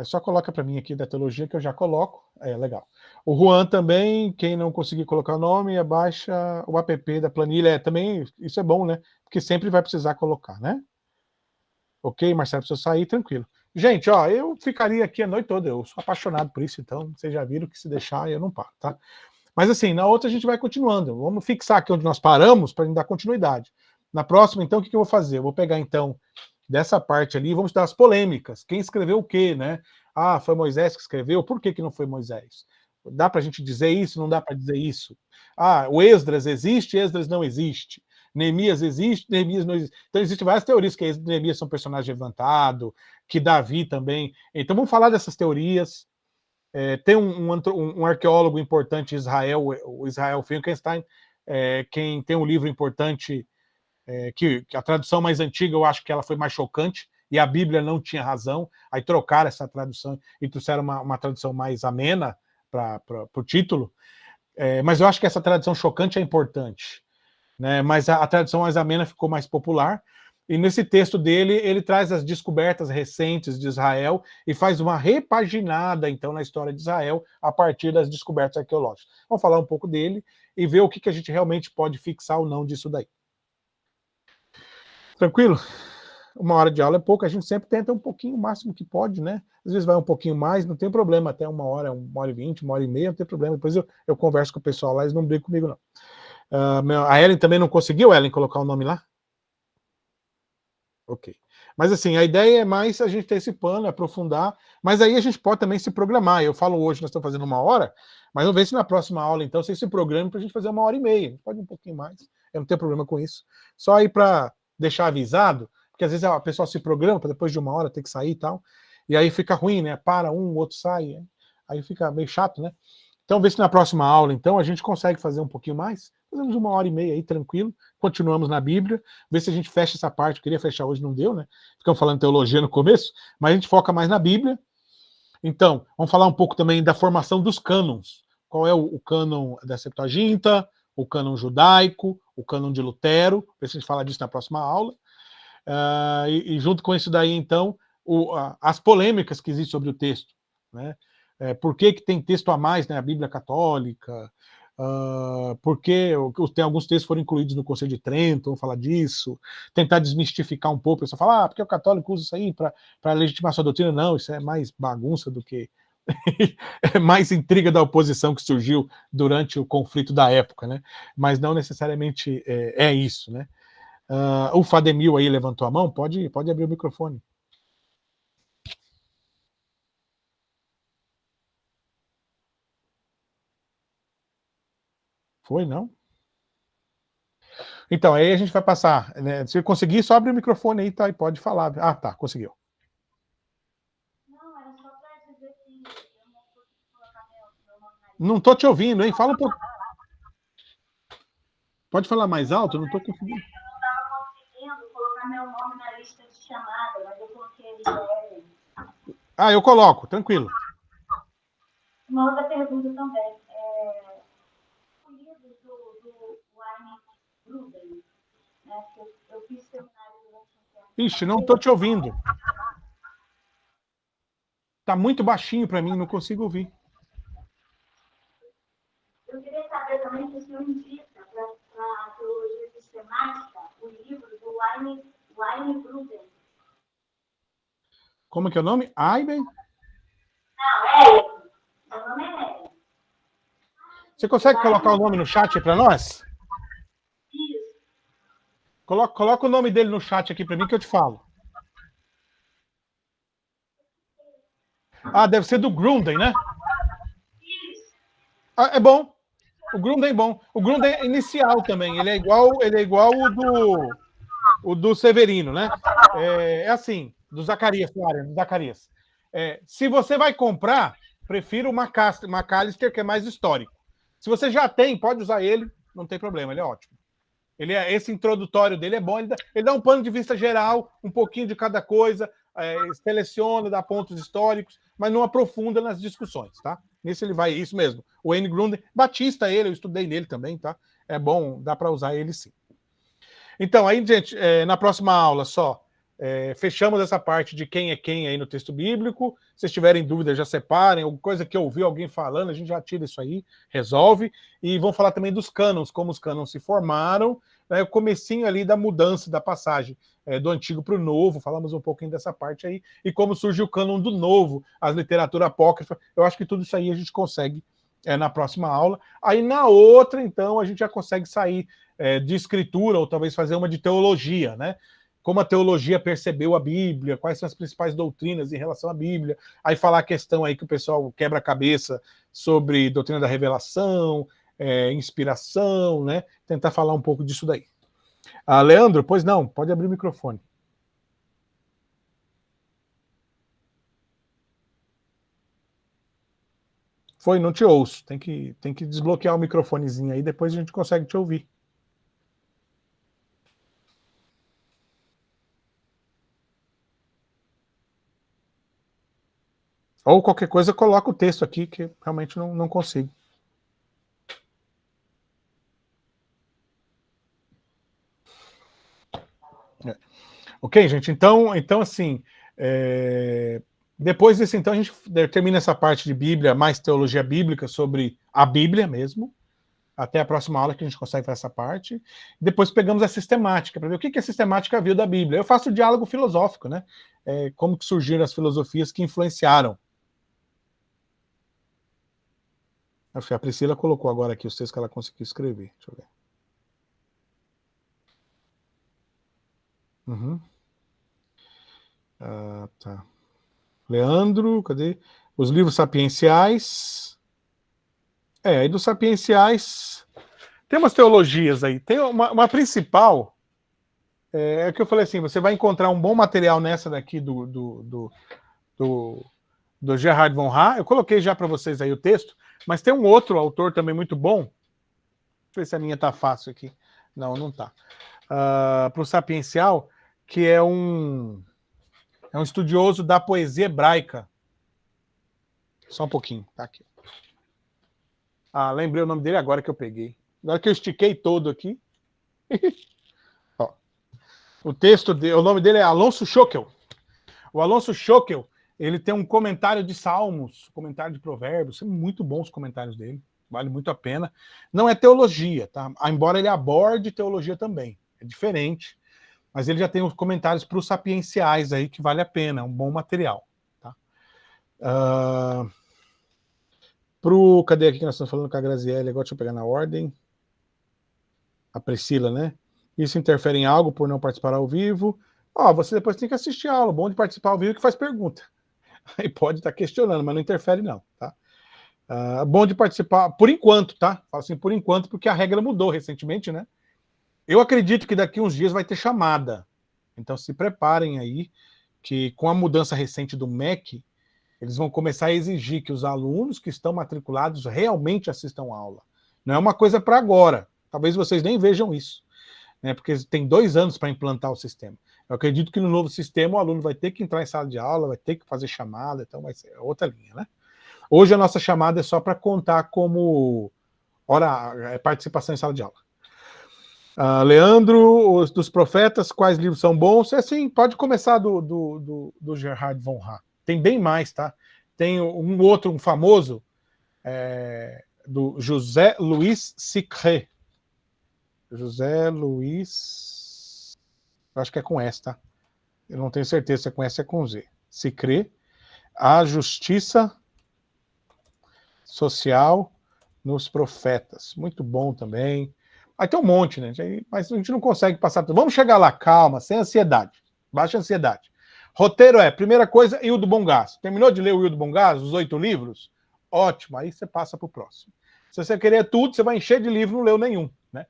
Só coloca para mim aqui da teologia que eu já coloco. Legal. O Juan também, quem não conseguir colocar o nome, abaixa o app da planilha. Também, isso é bom, né? Porque sempre vai precisar colocar, né? Ok, Marcelo, precisa sair, tranquilo. Gente, ó, eu ficaria aqui a noite toda. Eu sou apaixonado por isso, então vocês já viram que se deixar eu não paro, tá? Mas assim, na outra a gente vai continuando. Vamos fixar aqui onde nós paramos para dar continuidade. Na próxima, então, o que eu vou fazer? Eu vou pegar, então, dessa parte ali, vamos dar as polêmicas. Quem escreveu o quê, né? Ah, foi Moisés que escreveu, por que não foi Moisés? Dá para a gente dizer isso? Não dá para dizer isso? Ah, o Esdras existe, Esdras não existe. Neemias existe, Neemias não existe. Então, existem várias teorias que Neemias são personagem levantado, que Davi também. Então, vamos falar dessas teorias. Tem um arqueólogo importante em Israel, o Israel Finkelstein, quem tem um livro importante que a tradução mais antiga eu acho que ela foi mais chocante e a Bíblia não tinha razão, aí trocaram essa tradução e trouxeram uma tradução mais amena para o título, mas eu acho que essa tradução chocante é importante, né? Mas a tradução mais amena ficou mais popular, e nesse texto dele ele traz as descobertas recentes de Israel e faz uma repaginada então na história de Israel a partir das descobertas arqueológicas. Vamos falar um pouco dele e ver o que a gente realmente pode fixar ou não disso daí. Tranquilo? 1 hora de aula é pouco, a gente sempre tenta um pouquinho, o máximo que pode, né? Às vezes vai um pouquinho mais, não tem problema, até 1 hora, 1h20, 1h30, não tem problema. Depois eu converso com o pessoal lá, eles não brigam comigo, não. A Ellen também não conseguiu, Ellen, colocar o nome lá? Ok. Mas assim, a ideia é mais a gente ter esse pano, aprofundar, mas aí a gente pode também se programar. Eu falo hoje, nós estamos fazendo 1 hora, mas vamos ver se na próxima aula, então, vocês se programem para a gente fazer 1h30. Pode um pouquinho mais, eu não tenho problema com isso. Só aí para deixar avisado, porque às vezes a pessoa se programa para depois de 1 hora ter que sair e tal, e aí fica ruim, né? Para um, o outro sai, aí fica meio chato, né? Então, ver se na próxima aula, então, a gente consegue fazer um pouquinho mais. Fazemos 1h30 aí, tranquilo. Continuamos na Bíblia. Ver se a gente fecha essa parte. Eu queria fechar hoje, não deu, né? Ficamos falando teologia no começo, mas a gente foca mais na Bíblia. Então, vamos falar um pouco também da formação dos cânons. Qual é o cânon da Septuaginta, o cânon judaico, o cânon de Lutero. Ver se a gente fala disso na próxima aula. E junto com isso daí, então, as polêmicas que existem sobre o texto, né? Por que tem texto a mais na Bíblia Católica? Por que tem alguns textos foram incluídos no Conselho de Trento? Vamos falar disso. Tentar desmistificar um pouco. A pessoa fala, porque o católico usa isso aí para legitimar sua doutrina. Não, isso é mais bagunça do que... é mais intriga da oposição que surgiu durante o conflito da época, né? Mas não necessariamente é isso, né? O Fademil aí levantou a mão, pode abrir o microfone. Foi, não? Então, aí a gente vai passar, né? Se conseguir, só abre o microfone aí, tá? E pode falar. Ah, tá, conseguiu. Não, era só para dizer que eu não consegui colocar meu nome na lista. Não tô te ouvindo, hein? Fala um pouco. Pode falar mais alto? Eu não tô conseguindo. Eu não estava conseguindo colocar meu nome na lista de chamada, mas eu coloquei ali. Ah, eu coloco, tranquilo. Uma outra pergunta também. O livro do Wayne Gruden, né, que eu fiz seminário Ixi, não estou te ouvindo. Tá muito baixinho para mim, não consigo ouvir. Eu queria saber também se o senhor indica para a teologia sistemática o livro do Wayne Gruden. Como que é o nome? Aiben? Não, Ellen. Meu nome é Ellen. Você consegue colocar o nome no chat para nós? Isso. Coloca o nome dele no chat aqui para mim que eu te falo. Ah, deve ser do Grunden, né? Isso. Ah, é bom. O Grunden é bom. O Grunden é inicial também. Ele é igual o do Severino, né? É assim, do Zacarias, do Zacarias. Se você vai comprar, prefiro o McAllister, que é mais histórico. Se você já tem, pode usar ele, não tem problema, ele é ótimo. Esse introdutório dele é bom, ele dá um pano de vista geral, um pouquinho de cada coisa, seleciona, dá pontos históricos, mas não aprofunda nas discussões, tá? Nesse ele vai, isso mesmo. O Wayne Gruden, Batista ele, eu estudei nele também, tá? É bom, dá para usar ele sim. Então, aí, gente, na próxima aula só, fechamos essa parte de quem é quem aí no texto bíblico. Se vocês tiverem dúvidas, já separem. Alguma coisa que eu ouvi alguém falando, a gente já tira isso aí, resolve. E vamos falar também dos cânons, como os cânons se formaram, né, o comecinho ali da mudança, da passagem do antigo para o novo. Falamos um pouquinho dessa parte aí. E como surgiu o cânon do novo, as literaturas apócrifas. Eu acho que tudo isso aí a gente consegue na próxima aula. Aí na outra, então, a gente já consegue sair de escritura, ou talvez fazer uma de teologia, né? Como a teologia percebeu a Bíblia, quais são as principais doutrinas em relação à Bíblia, aí falar a questão aí que o pessoal quebra a cabeça sobre doutrina da revelação, inspiração, né? Tentar falar um pouco disso daí. Leandro, pois não, pode abrir o microfone. Foi, não te ouço. Tem que desbloquear o microfonezinho aí, depois a gente consegue te ouvir. Ou qualquer coisa, coloca o texto aqui, que realmente não consigo. Ok, gente? Então assim, depois disso, então, a gente termina essa parte de Bíblia, mais teologia bíblica, sobre a Bíblia mesmo. Até a próxima aula que a gente consegue fazer essa parte. Depois pegamos a sistemática, para ver o que a sistemática viu da Bíblia. Eu faço o diálogo filosófico, né? Como que surgiram as filosofias que influenciaram. Acho que a Priscila colocou agora aqui os textos que ela conseguiu escrever. Deixa eu ver. Uhum. Tá. Leandro, cadê? Os livros sapienciais. Aí dos sapienciais tem umas teologias aí. Tem uma principal, que eu falei assim, você vai encontrar um bom material nessa daqui do Gerhard von Rach. Eu coloquei já para vocês aí o texto, mas tem um outro autor também muito bom. Deixa eu ver se a minha tá fácil aqui. Não tá. Para o sapiencial, que é um estudioso da poesia hebraica. Só um pouquinho, tá aqui. Lembrei o nome dele agora que eu peguei. Agora que eu estiquei todo aqui. Ó, o nome dele é Alonso Schockel. O Alonso Schockel, ele tem um comentário de Salmos, comentário de Provérbios, são muito bons os comentários dele, vale muito a pena. Não é teologia, tá? Embora ele aborde teologia também, é diferente, mas ele já tem os comentários para os sapienciais aí, que vale a pena, é um bom material. Tá? Cadê aqui que nós estamos falando com a Graziele? Agora deixa eu pegar na ordem. A Priscila, né? Isso interfere em algo por não participar ao vivo? Você depois tem que assistir a aula. Bom de participar ao vivo que faz pergunta. Aí pode estar questionando, mas não interfere não, tá? Bom de participar, por enquanto, tá? Falo assim, por enquanto, porque a regra mudou recentemente, né? Eu acredito que daqui uns dias vai ter chamada. Então se preparem aí, que com a mudança recente do MEC, eles vão começar a exigir que os alunos que estão matriculados realmente assistam a aula. Não é uma coisa para agora. Talvez vocês nem vejam isso, né? Porque tem 2 anos para implantar o sistema. Eu acredito que no novo sistema o aluno vai ter que entrar em sala de aula, vai ter que fazer chamada, então vai ser outra linha, né? Hoje a nossa chamada é só para contar como participação em sala de aula. Leandro, os dos profetas, quais livros são bons? Assim, pode começar do Gerhard von Rach. Tem bem mais, tá? Tem um outro, um famoso, do José Luis Sicré. José Luis... Eu acho que é com S, tá? Eu não tenho certeza se é com S ou é com Z. Sicré. A Justiça Social nos Profetas. Muito bom também. Aí tem um monte, né? Mas a gente não consegue passar tudo. Vamos chegar lá, calma, sem ansiedade. Baixa ansiedade. Roteiro primeira coisa, Hildo Bongas. Terminou de ler o Hildo Bongas, os 8 livros? Ótimo, aí você passa para o próximo. Se você querer tudo, você vai encher de livro, não leu nenhum. Né?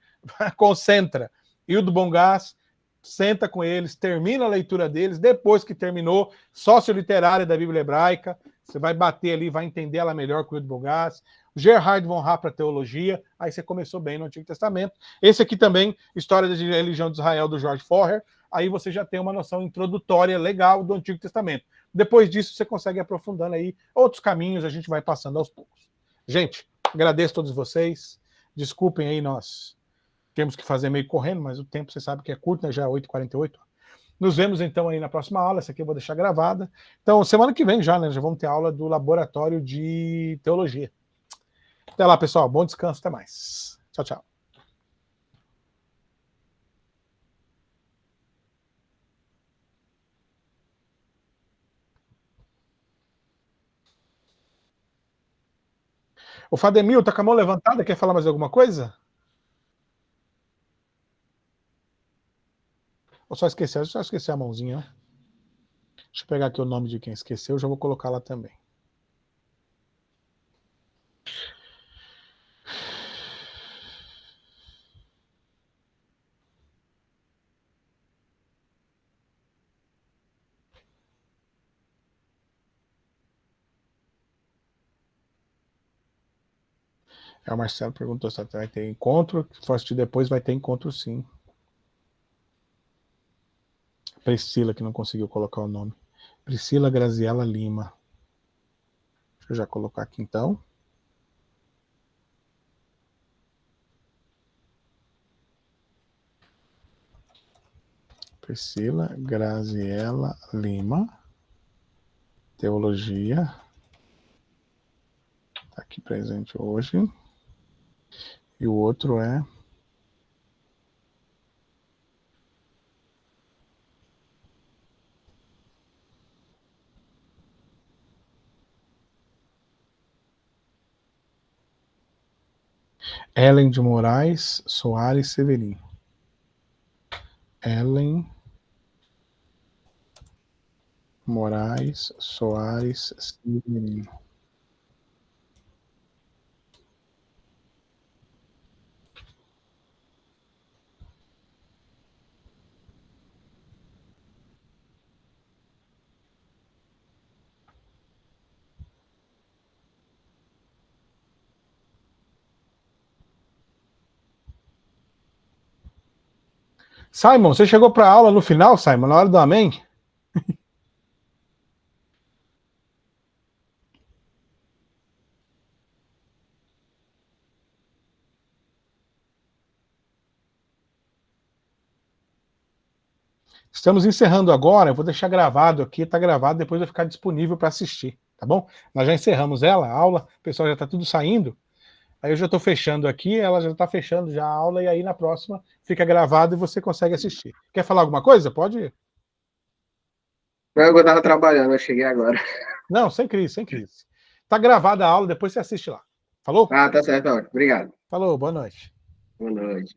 Concentra. Hildo Bongas, senta com eles, termina a leitura deles. Depois que terminou, sócio-literária da Bíblia Hebraica, você vai bater ali, vai entender ela melhor com o Hildo Bongas. Gerhard von Rach para teologia, aí você começou bem no Antigo Testamento. Esse aqui também, História da Religião de Israel, do George Forrer, aí você já tem uma noção introdutória legal do Antigo Testamento. Depois disso, você consegue ir aprofundando aí outros caminhos, a gente vai passando aos poucos. Gente, agradeço a todos vocês, desculpem aí, nós temos que fazer meio correndo, mas o tempo você sabe que é curto, né? Já é 8h48. Nos vemos então aí na próxima aula, essa aqui eu vou deixar gravada. Então, semana que vem já, né? Já vamos ter aula do Laboratório de Teologia. Até lá, pessoal. Bom descanso. Até mais. Tchau, tchau. O Fademil tá com a mão levantada. Quer falar mais alguma coisa? Ou só esqueceu? Só esqueci a mãozinha, né? Deixa eu pegar aqui o nome de quem esqueceu. Já vou colocar lá também. O Marcelo perguntou se vai ter encontro. Se for assistir depois, vai ter encontro sim. Priscila, que não conseguiu colocar o nome. Priscila Graziela Lima. Deixa eu já colocar aqui então. Priscila Graziela Lima. Teologia. Está aqui presente hoje. E o outro é... Ellen de Moraes Soares Severino. Ellen Moraes Soares Severino. Simon, você chegou para a aula no final, Simon, na hora do amém? Estamos encerrando agora, eu vou deixar gravado aqui, está gravado, depois vai ficar disponível para assistir, tá bom? Nós já encerramos a aula, o pessoal já está tudo saindo, aí eu já estou fechando aqui, ela já está fechando já a aula, e aí na próxima fica gravado e você consegue assistir. Quer falar alguma coisa? Pode ir. Eu estava trabalhando, eu cheguei agora. Não, sem crise, sem crise. Está gravada a aula, depois você assiste lá. Falou? Ah, tá certo, ótimo. Obrigado. Falou, boa noite. Boa noite.